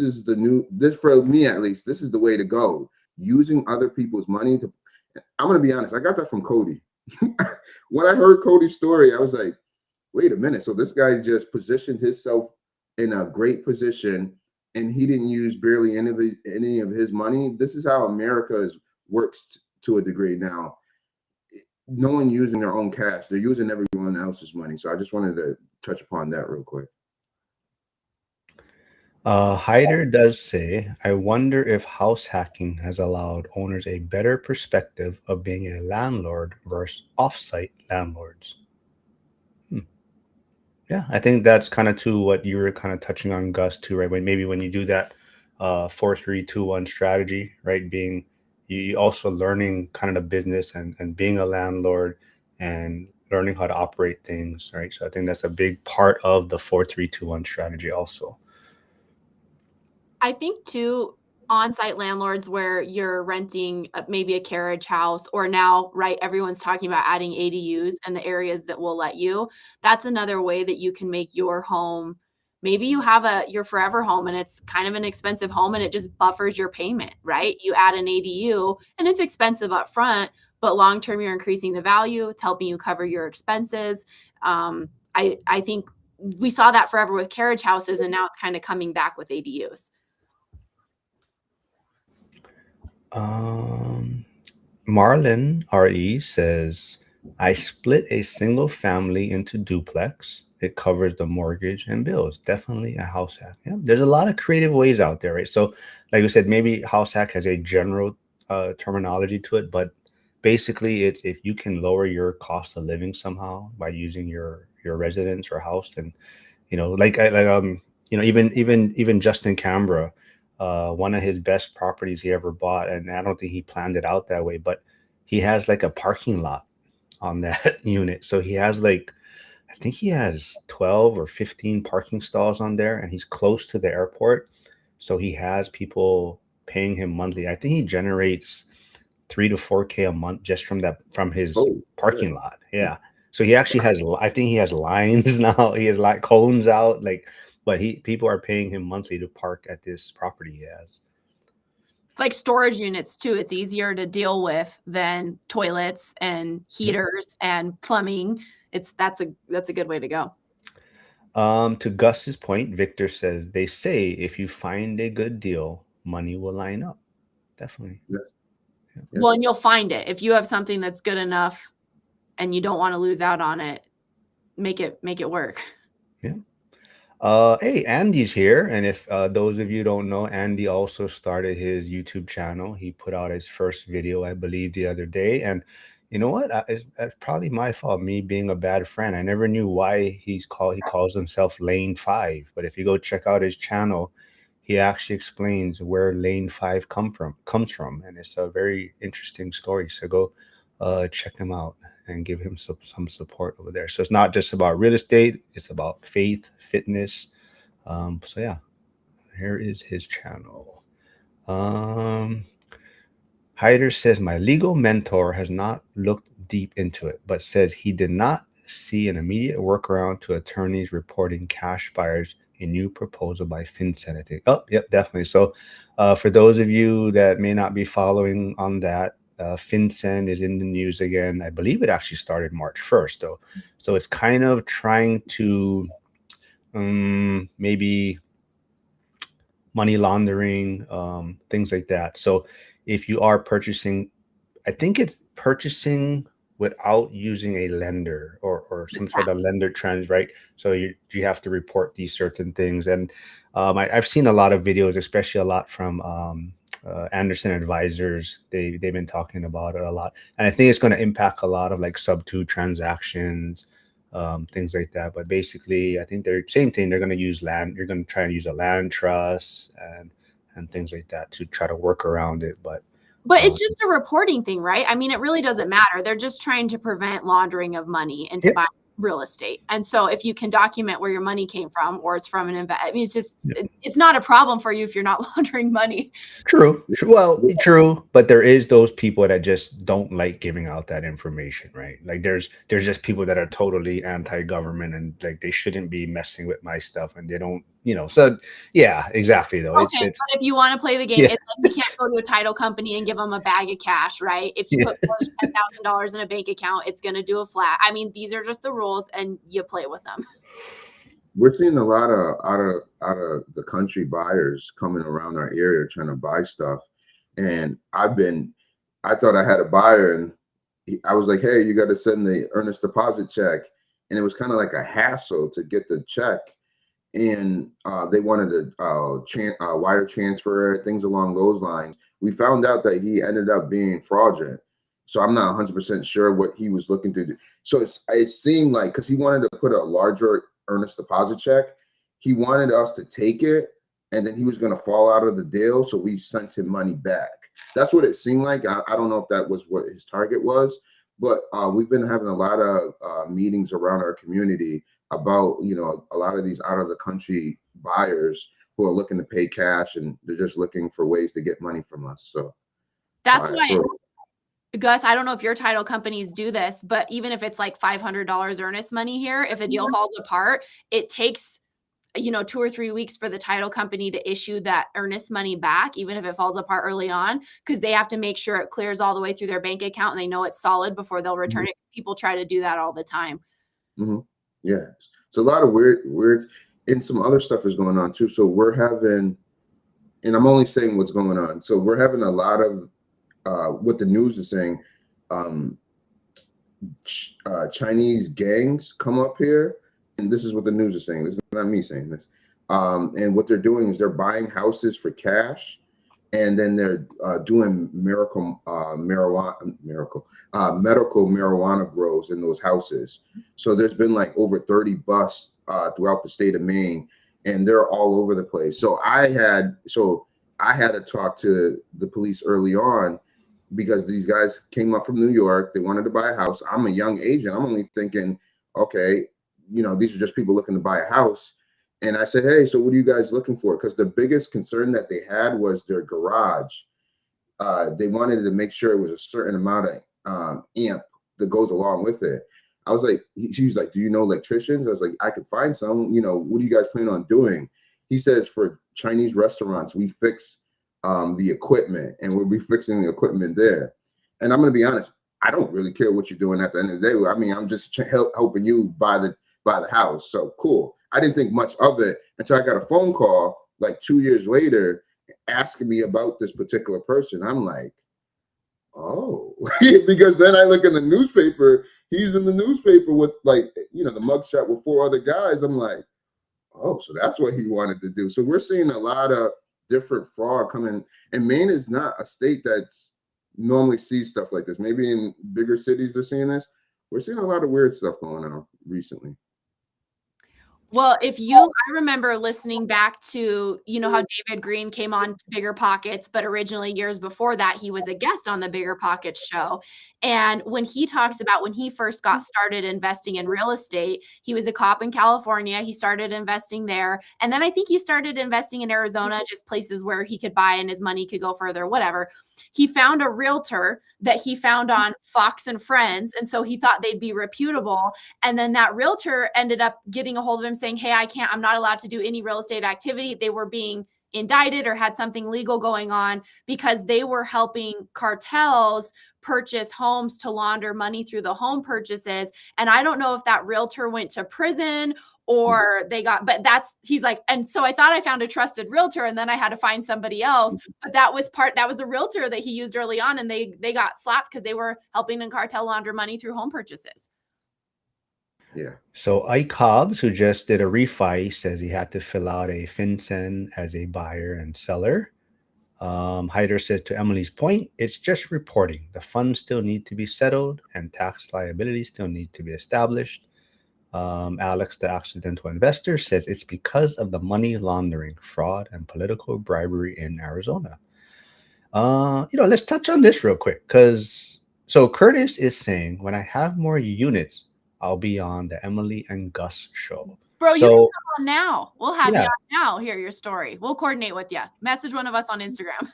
for me at least, this is the way to go. Using other people's money to, I'm gonna be honest, I got that from Cody. When I heard Cody's story, I was like, wait a minute. So this guy just positioned himself in a great position, and he didn't use barely any of his money. This is how America works to a degree now. No one using their own cash; they're using everyone else's money. So I just wanted to touch upon that real quick. Hyder does say, I wonder if house hacking has allowed owners a better perspective of being a landlord versus offsite landlords. Hmm. Yeah, I think that's kind of too what you were kind of touching on, Gus, too, right? When you do that 4-3-2-1 strategy, right? Being you also learning kind of the business and being a landlord and learning how to operate things, right? So I think that's a big part of the 4-3-2-1 strategy also. I think too, on-site landlords where you're renting maybe a carriage house, or now, right, everyone's talking about adding ADUs and the areas that will let you. That's another way that you can make your home. Maybe you have your forever home and it's kind of an expensive home and it just buffers your payment, right? You add an ADU and it's expensive up front, but long term you're increasing the value. It's helping you cover your expenses. I think we saw that forever with carriage houses, and now it's kind of coming back with ADUs. Um, Marlin RE says, I split a single family into duplex. It covers the mortgage and bills. Definitely a house hack. Yeah, there's a lot of creative ways out there, right? So, like we said, maybe house hack has a general terminology to it, but basically, it's if you can lower your cost of living somehow by using your residence or house, then even Justin Cambra, one of his best properties he ever bought, and I don't think he planned it out that way, but he has like a parking lot on that unit. So he has like, I think he has 12 or 15 parking stalls on there, and he's close to the airport. So he has people paying him monthly. I think he generates 3 to 4K a month just from his Oh, parking good. lot. Yeah. So he actually has, I think he has lines now. He has like cones out, like, but people are paying him monthly to park at this property he has. It's like storage units too. It's easier to deal with than toilets and Yep. heaters and plumbing. That's a good way to go. To Gus's point, Victor says they say if you find a good deal, money will line up. Definitely. Yeah, Yeah. yeah. Well, and you'll find it. If you have something that's good enough and you don't want to lose out on it, make it work. Yeah. Hey, Andy's here, and if those of you don't know, Andy also started his YouTube channel. He put out his first video, I believe, the other day, and You know what? It's probably my fault, me being a bad friend. I never knew why he calls himself Lane Five. But if you go check out his channel, he actually explains where Lane Five comes from, and it's a very interesting story. So go check him out and give him some support over there. So it's not just about real estate; it's about faith, fitness. So yeah, here is his channel. Um, Hyder says, my legal mentor has not looked deep into it, but says he did not see an immediate workaround to attorneys reporting cash buyers a new proposal by FinCEN. I think. Oh, yep, definitely. So, for those of you that may not be following on that, FinCEN is in the news again. I believe it actually started March 1st, though. So it's kind of trying to maybe money laundering, things like that. So if you are purchasing, I think it's purchasing without using a lender or some sort of lender trends, right? So you have to report these certain things. And I've seen a lot of videos, especially a lot from Anderson Advisors. They've been talking about it a lot. And I think it's going to impact a lot of like sub two transactions, things like that. But basically, I think they're same thing. They're going to use land. You're going to try and use a land trust and things like that to try to work around it. But But it's just a reporting thing, right? I mean, it really doesn't matter. They're just trying to prevent laundering of money into yeah, buying real estate. And so if you can document where your money came from or it's from an invest, I mean, it's just, yeah. it's not a problem for you if you're not laundering money. True. Yeah, Well, yeah, true, but there is those people that just don't like giving out that information, right? Like there's just people that are totally anti-government and like they shouldn't be messing with my stuff and they don't, So yeah, exactly though. Okay, It's but if you want to play the game, yeah, it's like you can't go to a title company and give them a bag of cash, right? If you yeah. put more than $10,000 in a bank account, it's going to do a flat. I mean, these are just the rules and you play with them. we're seeing a lot of out of the country buyers coming around our area trying to buy stuff, and I thought I had a buyer, and I was like, hey, you got to send the earnest deposit check, and it was kind of like a hassle to get the check, and they wanted to wire transfer things along those lines. We found out that he ended up being fraudulent, so I'm not 100% sure what he was looking to do. So it seemed like because he wanted to put a larger earnest deposit check, he wanted us to take it, and then he was going to fall out of the deal, so we sent him money back. That's what it seemed like. I don't know if that was what his target was, but we've been having a lot of meetings around our community about a lot of these out of the country buyers who are looking to pay cash, and they're just looking for ways to get money from us. So That's why, for Gus, I don't know if your title companies do this, but even if it's like $500 earnest money here, if a deal falls apart, it takes 2 or 3 weeks for the title company to issue that earnest money back, even if it falls apart early on, because they have to make sure it clears all the way through their bank account and they know it's solid before they'll return it. People try to do that all the time. mm-hmm. Yeah, it's a lot of weird, and some other stuff is going on too. So we're having, and I'm only saying what's going on. So we're having a lot of what the news is saying. Um, Chinese gangs come up here, and this is what the news is saying. This is not me saying this. And what they're doing is they're buying houses for cash, and then they're doing medical marijuana grows in those houses. So there's been like over 30 busts throughout the state of Maine, and they're all over the place. So I had to talk to the police early on because these guys came up from New York. They wanted to buy a house. I'm a young agent. I'm only thinking, okay, these are just people looking to buy a house. And I said, hey, so what are you guys looking for? Because the biggest concern that they had was their garage. They wanted to make sure it was a certain amount of amp that goes along with it. I was like, she was like, do you know electricians? I was like, I could find some. What do you guys plan on doing? He says for Chinese restaurants, we fix the equipment, and we'll be fixing the equipment there. And I'm going to be honest, I don't really care what you're doing at the end of the day. I mean, I'm just helping you buy the house. So cool. I didn't think much of it until I got a phone call like 2 years later asking me about this particular person. I'm like, oh, because then I look in the newspaper. He's in the newspaper with like, the mugshot with 4 other guys. I'm like, oh, so that's what he wanted to do. So we're seeing a lot of different fraud coming. And Maine is not a state that's normally see stuff like this. Maybe in bigger cities they're seeing this. We're seeing a lot of weird stuff going on recently. Well, I remember listening back to, how David Green came on to Bigger Pockets, but originally years before that, he was a guest on the Bigger Pockets show. And when he talks about when he first got started investing in real estate, he was a cop in California. He started investing there. And then I think he started investing in Arizona, just places where he could buy and his money could go further, whatever. He found a realtor that he found on Fox and Friends. And so he thought they'd be reputable. And then that realtor ended up getting a hold of him saying, hey, I'm not allowed to do any real estate activity. They were being indicted or had something legal going on because they were helping cartels purchase homes to launder money through the home purchases. And I don't know if that realtor went to prison or he's like, and so I thought I found a trusted realtor and then I had to find somebody else. But that was a realtor that he used early on and they got slapped because they were helping the cartel launder money through home purchases. Yeah. So Ike Hobbs, who just did a refi, says he had to fill out a FinCEN as a buyer and seller. Hyder said to Emily's point, it's just reporting. The funds still need to be settled and tax liabilities still need to be established. Alex, the accidental investor, says it's because of the money laundering, fraud, and political bribery in Arizona. Let's touch on this real quick so Curtis is saying when I have more units, I'll be on the Emily and Gus show. Bro, you can come on now. We'll have you on now. Hear your story. We'll coordinate with you. Message one of us on Instagram.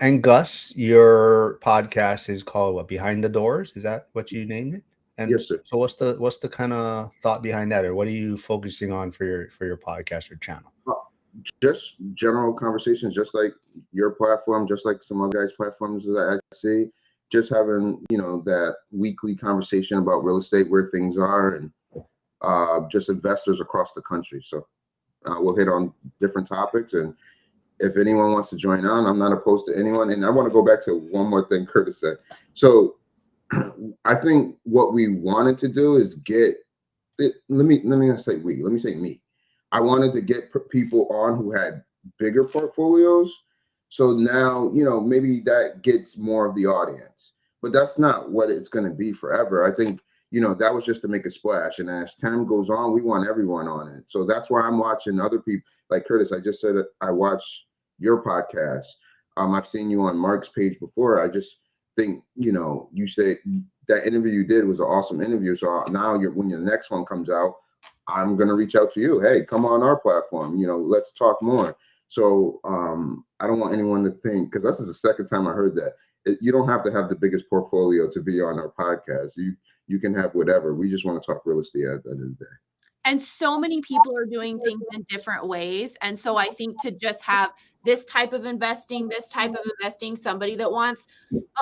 And Gus, your podcast is called what? Behind the Doors? Is that what you named it? And yes, sir. So what's the kind of thought behind that, or what are you focusing on for your podcast or channel? Just general conversations, just like your platform, just like some other guys' platforms that I see. Just having that weekly conversation about real estate, where things are, and just investors across the country. So we'll hit on different topics, and if anyone wants to join on, I'm not opposed to anyone. And I want to go back to one more thing Curtis said. So I think what we wanted to do is get it. Let me not say we. Let me say me. I wanted to get people on who had bigger portfolios. So now, maybe that gets more of the audience, but that's not what it's going to be forever. I think, that was just to make a splash. And as time goes on, we want everyone on it. So that's why I'm watching other people like Curtis. I just said I watch your podcast. I've seen you on Marc's page before. I just think, you say that interview you did was an awesome interview. So now when your next one comes out, I'm going to reach out to you. Hey, come on our platform. Let's talk more. So I don't want anyone to think, because this is the second time I heard that. You don't have to have the biggest portfolio to be on our podcast. You can have whatever. We just want to talk real estate at the end of the day. And so many people are doing things in different ways. And so I think to just have this type of investing, somebody that wants,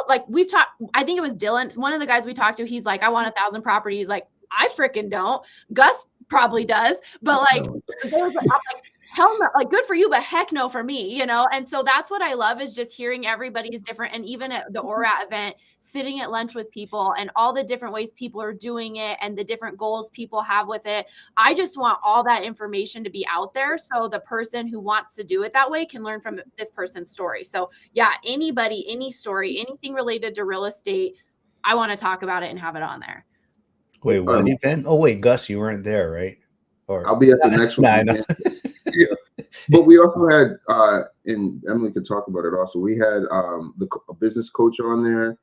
like we've talked, I think it was Dylan, one of the guys we talked to, he's like, I want 1,000 properties. Like, I freaking don't. Gus probably does, but like, I'm like, hell no, like good for you, but heck no for me, And so that's what I love is just hearing everybody's different. And even at the ORAT event, sitting at lunch with people and all the different ways people are doing it and the different goals people have with it. I just want all that information to be out there. So the person who wants to do it that way can learn from this person's story. So yeah, anybody, any story, anything related to real estate, I want to talk about it and have it on there. Wait, what event? Oh, wait, Gus, you weren't there, right? Or I'll be at the next one. I know. Yeah. But we also had, and Emily could talk about it also, we had a business coach on there.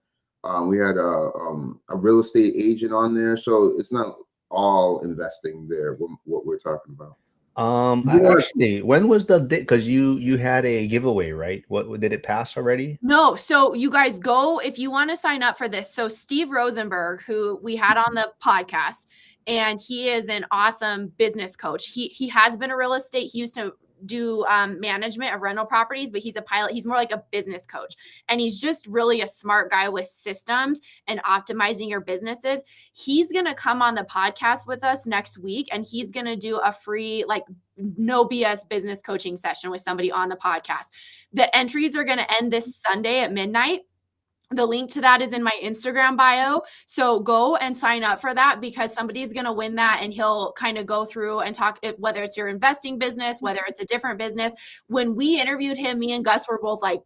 We had a real estate agent on there. So it's not all investing there, what we're talking about. Actually, when was the day? Because you had a giveaway, right? What did it pass already? No. So you guys go if you want to sign up for this. So Steve Rosenberg, who we had on the podcast, and he is an awesome business coach. He has been a real estate. He used to do management of rental properties, but he's a pilot. He's more like a business coach, and he's just really a smart guy with systems and optimizing your businesses. He's going to come on the podcast with us next week, and he's going to do a free, like, no BS business coaching session with somebody on the podcast. The entries are going to end this Sunday at midnight. The link to that is in my Instagram bio. So go and sign up for that, because somebody's going to win that, and he'll kind of go through and talk, whether it's your investing business, whether it's a different business. When we interviewed him, me and Gus were both like,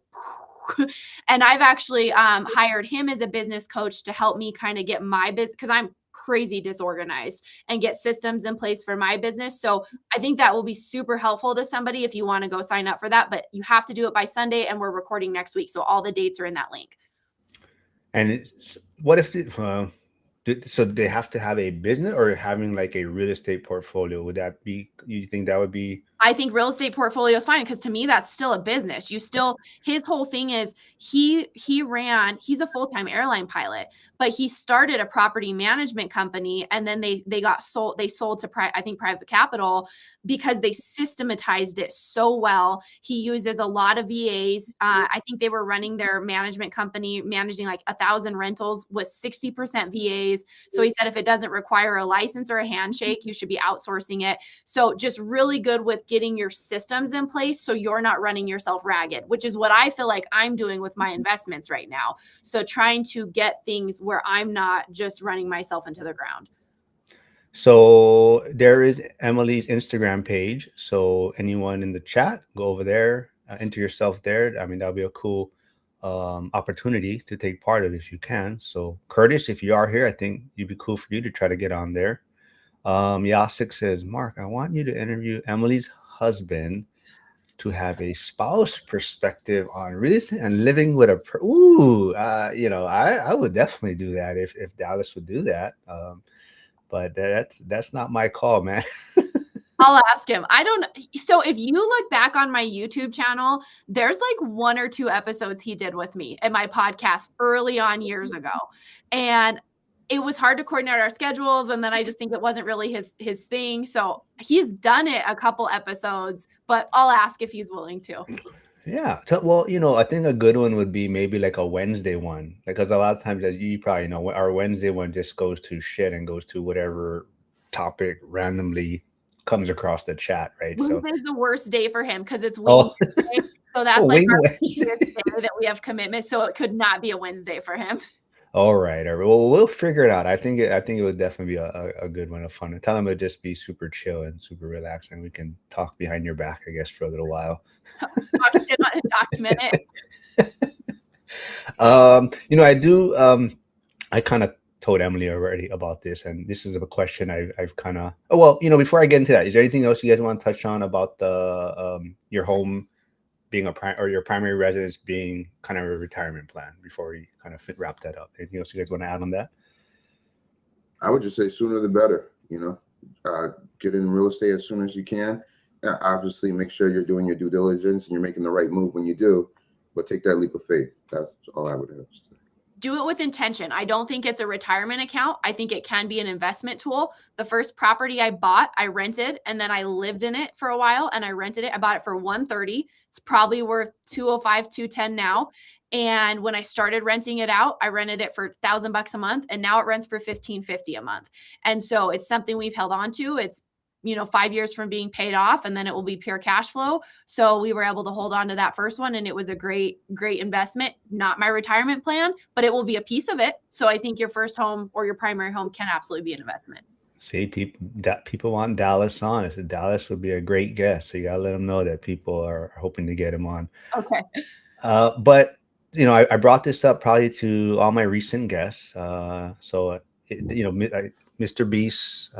And I've actually hired him as a business coach to help me kind of get my business, because I'm crazy disorganized, and get systems in place for my business. So I think that will be super helpful to somebody if you want to go sign up for that. But you have to do it by Sunday, and we're recording next week. So all the dates are in that link. And what if so they have to have a business or having like a real estate portfolio? Would that be, you think that would be? I think real estate portfolio is fine, because to me that's still a business. You still, his whole thing is he's a full-time airline pilot, but he started a property management company, and then they got sold, they sold to I think private capital, because they systematized it so well. He uses a lot of VAs. I think they were running their management company, managing like 1,000 rentals with 60% VAs. So he said if it doesn't require a license or a handshake, you should be outsourcing it. So just really good with getting your systems in place so you're not running yourself ragged, which is what I feel like I'm doing with my investments right now. So trying to get things where I'm not just running myself into the ground. So there is Emily's Instagram page. So anyone in the chat, go over there, enter yourself there. I mean, that'll be a cool opportunity to take part of if you can. So Curtis, if you are here, I think it'd be cool for you to try to get on there. Yasik says, Mark, I want you to interview Emily's husband to have a spouse perspective on real estate and living with a I would definitely do that if Dallas would do that. But that's not my call, man. I'll ask him. I don't. So if you look back on my YouTube channel, there's like 1 or 2 episodes he did with me in my podcast early on years ago. And it was hard to coordinate our schedules. And then I just think it wasn't really his thing. So he's done it a couple episodes, but I'll ask if he's willing to. Yeah. Well, I think a good one would be maybe like a Wednesday one, because a lot of times, as you probably know, our Wednesday one just goes to shit and goes to whatever topic randomly comes across the chat, right? So, Wednesday is the worst day for him because it's wing oh, Wednesday. So that's oh, like wing our Wednesday. busiest day that we have commitment. So it could not be a Wednesday for him. All right, all right. Well, we'll figure it out. I think it would definitely be a good one, a fun one. Tell him it'd just be super chill and super relaxing. We can talk behind your back, I guess, for a little while. Talk shit on it, document it. I do. I kind of told Emily already about this, and this is a question I've kind of. Oh well, before I get into that, is there anything else you guys want to touch on about the your home being or your primary residence being kind of a retirement plan before we kind of wrap that up? Anything else you guys want to add on that? I would just say sooner the better. Get in real estate as soon as you can. Obviously, make sure you're doing your due diligence and you're making the right move when you do. But take that leap of faith. That's all I would have to say. Do it with intention. I don't think it's a retirement account. I think it can be an investment tool. The first property I bought, I rented, and then I lived in it for a while, and I rented it. I bought it for $130. It's probably worth $205, $210 now. And when I started renting it out, I rented it for $1,000 a month, and now it rents for $1,550 a month. And so it's something we've held on to. It's 5 years from being paid off, and then it will be pure cash flow. So we were able to hold on to that first one, and it was a great investment. Not my retirement plan, but it will be a piece of it. So I think your first home or your primary home can absolutely be an investment. See, people want Dallas on. I said Dallas would be a great guest. So you gotta let them know that people are hoping to get him on. Okay. But I brought this up probably to all my recent guests. Mr. Beast.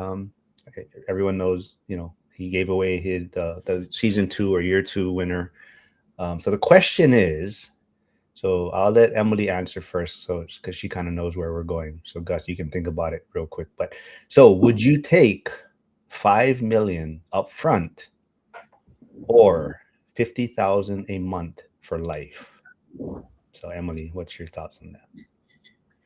Everyone knows, he gave away the season 2 or year 2 winner. So the question is, so I'll let Emily answer first, so because she kind of knows where we're going. So Gus, you can think about it real quick. But so would you take $5 million up front or $50,000 a month for life? So Emily, what's your thoughts on that?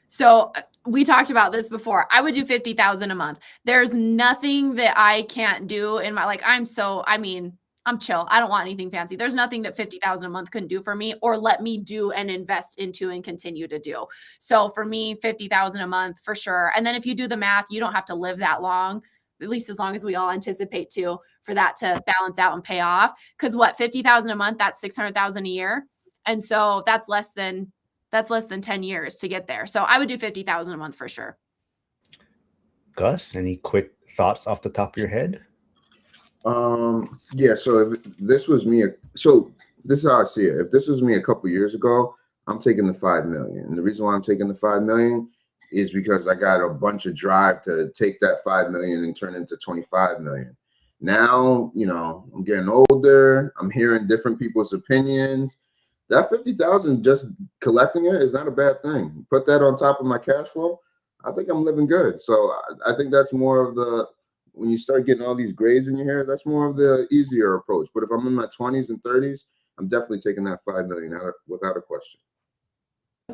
So we talked about this before. I would do $50,000 a month. There's nothing that I can't do in my, I'm chill. I don't want anything fancy. There's nothing that $50,000 a month couldn't do for me or let me do and invest into and continue to do. So for me, $50,000 a month for sure. And then if you do the math, you don't have to live that long, at least as long as we all anticipate to, for that to balance out and pay off. Because $50,000 a month, that's $600,000 a year. And so that's less than 10 years to get there. So I would do $50,000 a month for sure. Gus, any quick thoughts off the top of your head? Yeah. So if this was me, so this is how I see it. If this was me a couple years ago, I'm taking the 5 million. And the reason why I'm taking the 5 million is because I got a bunch of drive to take that 5 million and turn it into 25 million. Now, I'm getting older. I'm hearing different people's opinions. That 50,000, just collecting it, is not a bad thing. Put that on top of my cash flow, I think I'm living good. So I think that's more of the, when you start getting all these grays in your hair, that's more of the easier approach. But if I'm in my 20s and 30s, I'm definitely taking that 5 million out without a question.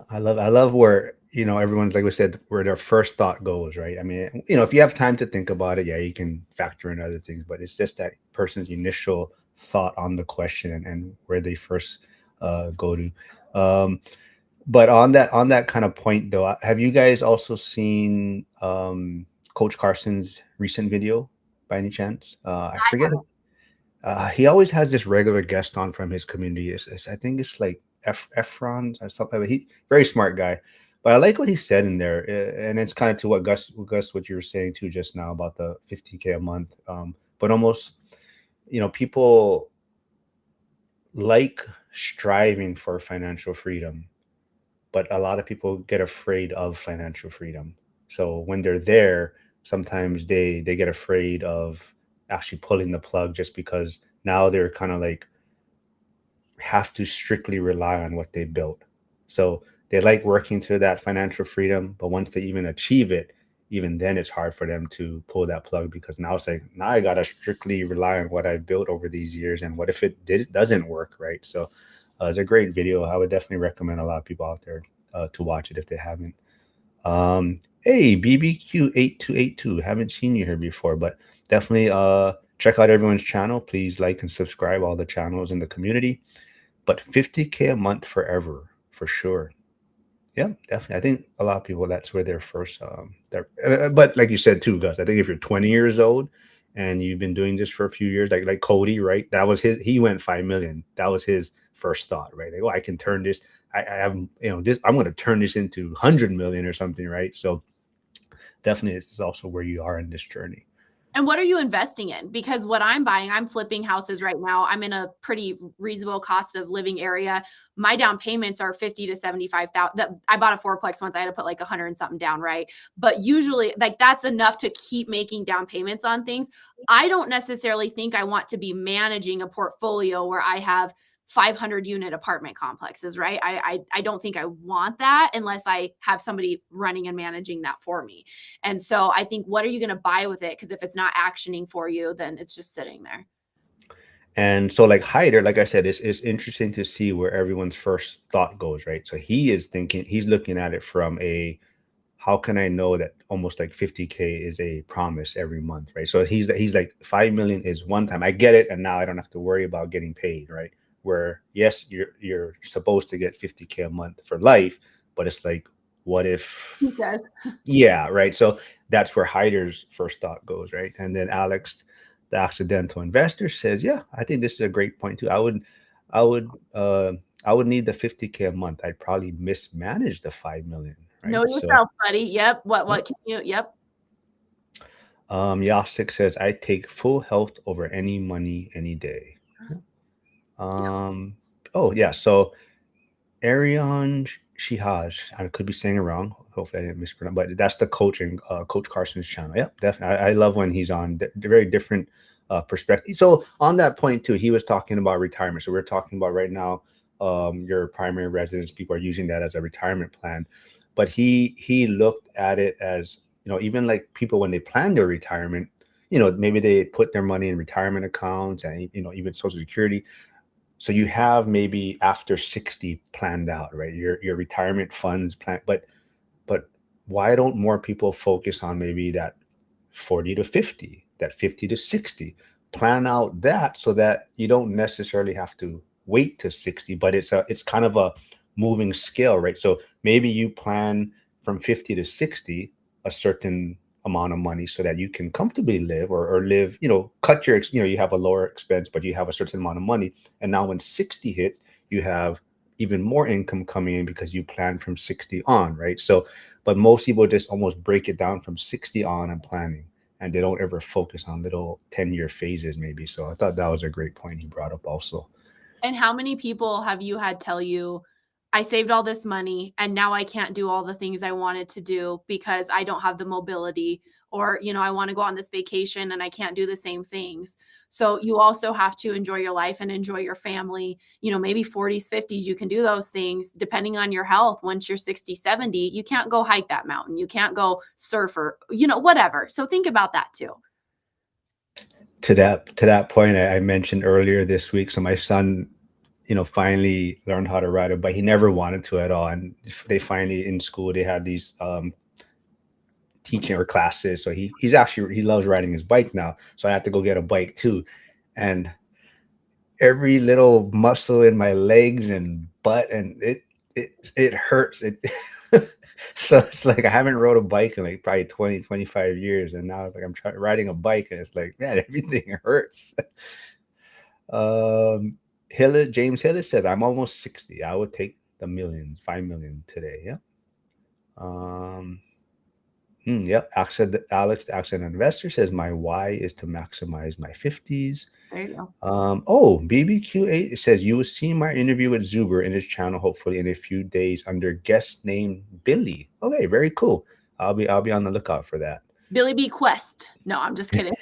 I love where, everyone's, like we said, where their first thought goes, right? I mean, if you have time to think about it, yeah, you can factor in other things, but it's just that person's initial thought on the question, and where they first go to. Um, but on that kind of point though, have you guys also seen Coach Carson's recent video by any chance? I forget. He always has this regular guest on from his community. I think it's like F.I.R.E or something. He very smart guy, but I like what he said in there, and it's kind of to what Gus, what you were saying too just now about the 50K a month. But almost, people like striving for financial freedom, but a lot of people get afraid of financial freedom. So when they're there, sometimes they get afraid of actually pulling the plug, just because now they're kind of like have to strictly rely on what they built. So they like working to that financial freedom, but once they even achieve it, even then it's hard for them to pull that plug, because now it's like, now I gotta strictly rely on what I've built over these years, and what if doesn't work, right? So it's a great video. I would definitely recommend a lot of people out there to watch it if they haven't. Hey, BBQ8282, haven't seen you here before, but definitely check out everyone's channel. Please like and subscribe all the channels in the community. But 50K a month forever, for sure. Yeah, definitely. I think a lot of people, that's where they're first. But like you said too, Gus, I think if you're 20 years old and you've been doing this for a few years, like Cody, right? That was his. He went 5 million. That was his first thought, right? Like, oh, I can turn this. I have, this. I'm going to turn this into 100 million or something, right? So definitely, it's also where you are in this journey. And what are you investing in? Because what I'm buying, I'm flipping houses right now. I'm in a pretty reasonable cost of living area. My down payments are 50 to 75,000. I bought a fourplex once. I had to put like 100 and something down, right? But usually, like, that's enough to keep making down payments on things. I don't necessarily think I want to be managing a portfolio where I have 500 unit apartment complexes, right? I don't think I want that unless I have somebody running and managing that for me. And so I think, what are you going to buy with it? Because if it's not actioning for you, then it's just sitting there. And so, like Hyder, like I said, it's interesting to see where everyone's first thought goes, right? So he's looking at it from a, how can I know that almost like 50K is a promise every month, right? So he's like 5 million is one time. I get it, and now I don't have to worry about getting paid, right? Where yes, you're supposed to get 50K a month for life, but it's like, what if? Yes. Yeah, right. So that's where Hyder's first thought goes, right? And then Alex, the accidental investor, says, "Yeah, I think this is a great point too. I would, uh, I would need the 50K a month. I'd probably mismanage the 5 million, right? Know So, yourself, buddy. Yep. yeah. What can you? Yep. Yasik says, I take full health over any money any day. Yeah. Yep. Um, oh yeah. So Arion Shihaj. I could be saying it wrong. Hopefully, I didn't mispronounce. But that's the coaching, Coach Carson's channel. Yeah, definitely. I love when he's on. Very different perspective. So on that point too, he was talking about retirement. So we're talking about right now, your primary residence. People are using that as a retirement plan, but he looked at it as, even like people when they plan their retirement. Maybe they put their money in retirement accounts, and even Social Security, so you have maybe after 60 planned out, right? Your retirement funds plan, but why don't more people focus on maybe that 40 to 50, that 50 to 60? Plan out that, so that you don't necessarily have to wait to 60, but it's kind of a moving scale, right? So maybe you plan from 50 to 60 a certain amount of money, so that you can comfortably live, or live, cut your, you have a lower expense, but you have a certain amount of money. And now when 60 hits, you have even more income coming in, because you plan from 60 on, right? So, but most people just almost break it down from 60 on and planning, and they don't ever focus on little 10-year phases maybe. So I thought that was a great point he brought up also. And how many people have you had tell you, I saved all this money and now I can't do all the things I wanted to do because I don't have the mobility, or, I want to go on this vacation and I can't do the same things. So you also have to enjoy your life and enjoy your family. Maybe 40s, 50s, you can do those things depending on your health. Once you're 60, 70, you can't go hike that mountain. You can't go surf or, whatever. So think about that too. To that point, I mentioned earlier this week. So my son, finally learned how to ride a bike. He never wanted to at all, and they finally in school they had these teaching or classes. So he loves riding his bike now. So I have to go get a bike too, and every little muscle in my legs and butt and it hurts. So it's like I haven't rode a bike in like probably 20, 25 years, and now it's like I'm trying riding a bike and it's like, man, everything hurts. James Hillis says I'm almost 60. I would take the millions, 5 million today. Yeah. Um yep. Alex, the accident investor, says my why is to maximize my 50s. There you go. BBQ8 says you will see my interview with Zuber in his channel hopefully in a few days under guest name Billy. Okay, very cool. I'll be on the lookout for that. Billy B. Quest. No, I'm just kidding.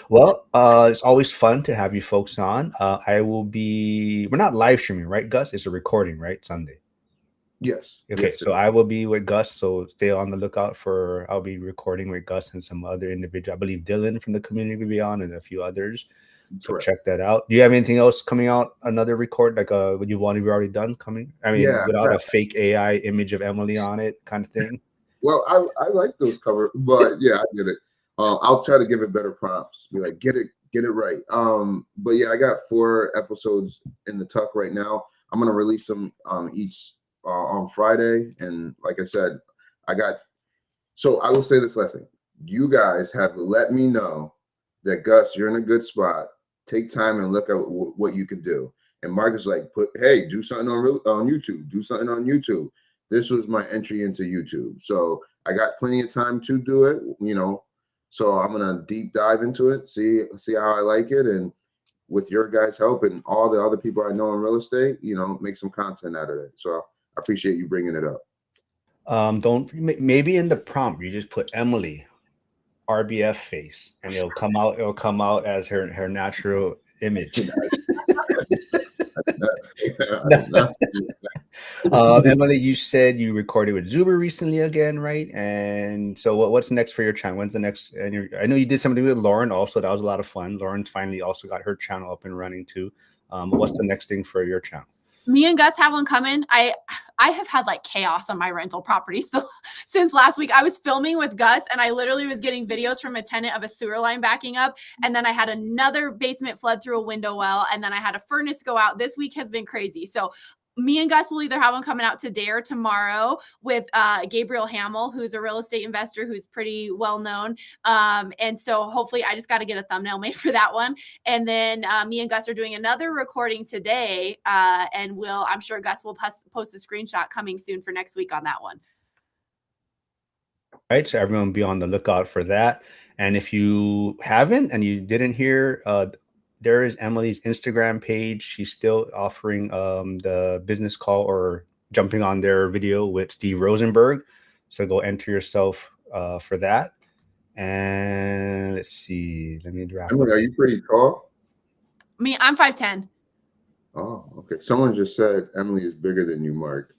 Well, it's always fun to have you folks on. We're not live streaming, right, Gus? It's a recording, right? Sunday. Yes. Okay, Yes. so I will be with Gus, so stay on the lookout I'll be recording with Gus and some other individual. I believe Dylan from the community will be on and a few others. So Correct. check that out. Do you have anything else coming out? Another record like what you want to be already done coming? I mean, Yeah. without a fake AI image of Emily on it, kind of thing. Well, I like those cover, but yeah, I get it. I'll try to give it better prompts. Be like, get it right. But yeah, I got 4 episodes in the tuck right now. I'm gonna release them each on Friday, and like I said, I got. So I will say this last thing: you guys have let me know that Gus, you're in a good spot. Take time and look at what you can do. And Marc is like, hey, do something on YouTube. Do something on YouTube. This was my entry into YouTube. So I got plenty of time to do it, So I'm gonna deep dive into it, see how I like it, and with your guys' help and all the other people I know in real estate, make some content out of it. So I appreciate you bringing it up. Don't maybe in the prompt you just put Emily RBF face, and it'll come out. It'll come out as her natural image. Emily, you said you recorded with Zuber recently again, right? And so, what's next for your channel? When's the next? And I know you did something with Lauren also. That was a lot of fun. Lauren finally also got her channel up and running too. What's the next thing for your channel? Me and Gus have one coming. I have had like chaos on my rental property still since last week. I was filming with Gus and I literally was getting videos from a tenant of a sewer line backing up. And then I had another basement flood through a window well. And then I had a furnace go out. This week has been crazy. So me and Gus will either have one coming out today or tomorrow with Gabriel Hamill, who's a real estate investor who's pretty well known. And so hopefully I just got to get a thumbnail made for that one. And then me and Gus are doing another recording today. And I'm sure Gus will post a screenshot coming soon for next week on that one. All right, so everyone be on the lookout for that. And if you haven't and you didn't hear, there is Emily's Instagram page. She's still offering the business call or jumping on their video with Steve Rosenberg. So go enter yourself for that. And let's see. Let me drop. Emily, are you pretty tall? Me, I'm 5'10". Oh, okay. Someone just said Emily is bigger than you, Marc.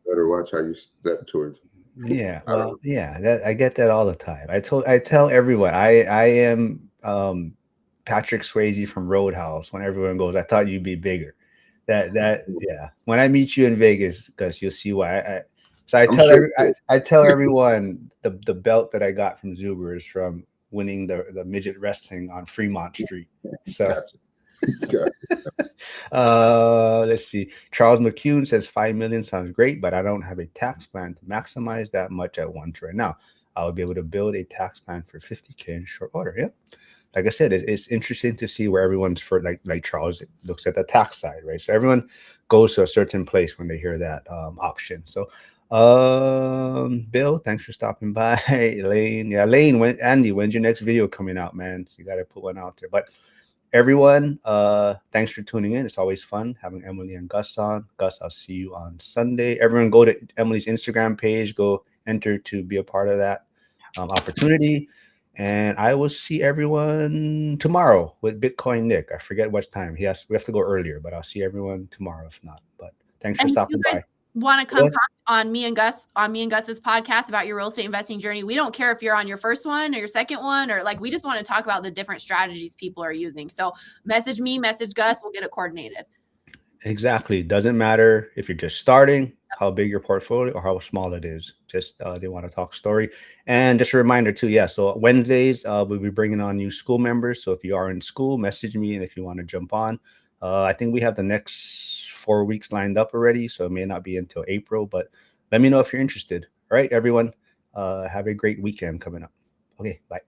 Better watch how you step towards. Yeah, well, yeah, I get that all the time. I tell everyone I am Patrick Swayze from Roadhouse. When everyone goes, I thought you'd be bigger. Yeah. When I meet you in Vegas, because you'll see why. I tell everyone the belt that I got from Zuber is from winning the midget wrestling on Fremont Street. So. Gotcha. Let's see. Charles McCune says 5 million sounds great, but I don't have a tax plan to maximize that much at once right now. I will be able to build a tax plan for 50K in short order. Yeah. Like I said, it's interesting to see where everyone's for like Charles looks at the tax side, right? So everyone goes to a certain place when they hear that option. So Bill, thanks for stopping by. Lane, when's your next video coming out, man? So you got to put one out there. But everyone, thanks for tuning in. It's always fun having Emily and Gus on. Gus, I'll see you on Sunday. Everyone, go to Emily's Instagram page. Go enter to be a part of that opportunity. And I will see everyone tomorrow with Bitcoin Nick. I forget what time. We have to go earlier, but I'll see everyone tomorrow if not. But thanks for And if you stopping guys by. want to Go come ahead. talk on me and Gus's podcast about your real estate investing journey, we don't care if you're on your first one or your second one, or like, we just want to talk about the different strategies people are using. So message me, message Gus, we'll get it coordinated. Exactly. Doesn't matter if you're just starting, how big your portfolio or how small it is. Just they want to talk story. And just a reminder too, yeah. So Wednesdays we'll be bringing on new school members. So if you are in school, message me, and if you want to jump on, I think we have the next 4 weeks lined up already. So it may not be until April, but let me know if you're interested. All right, everyone. Have a great weekend coming up. Okay, bye.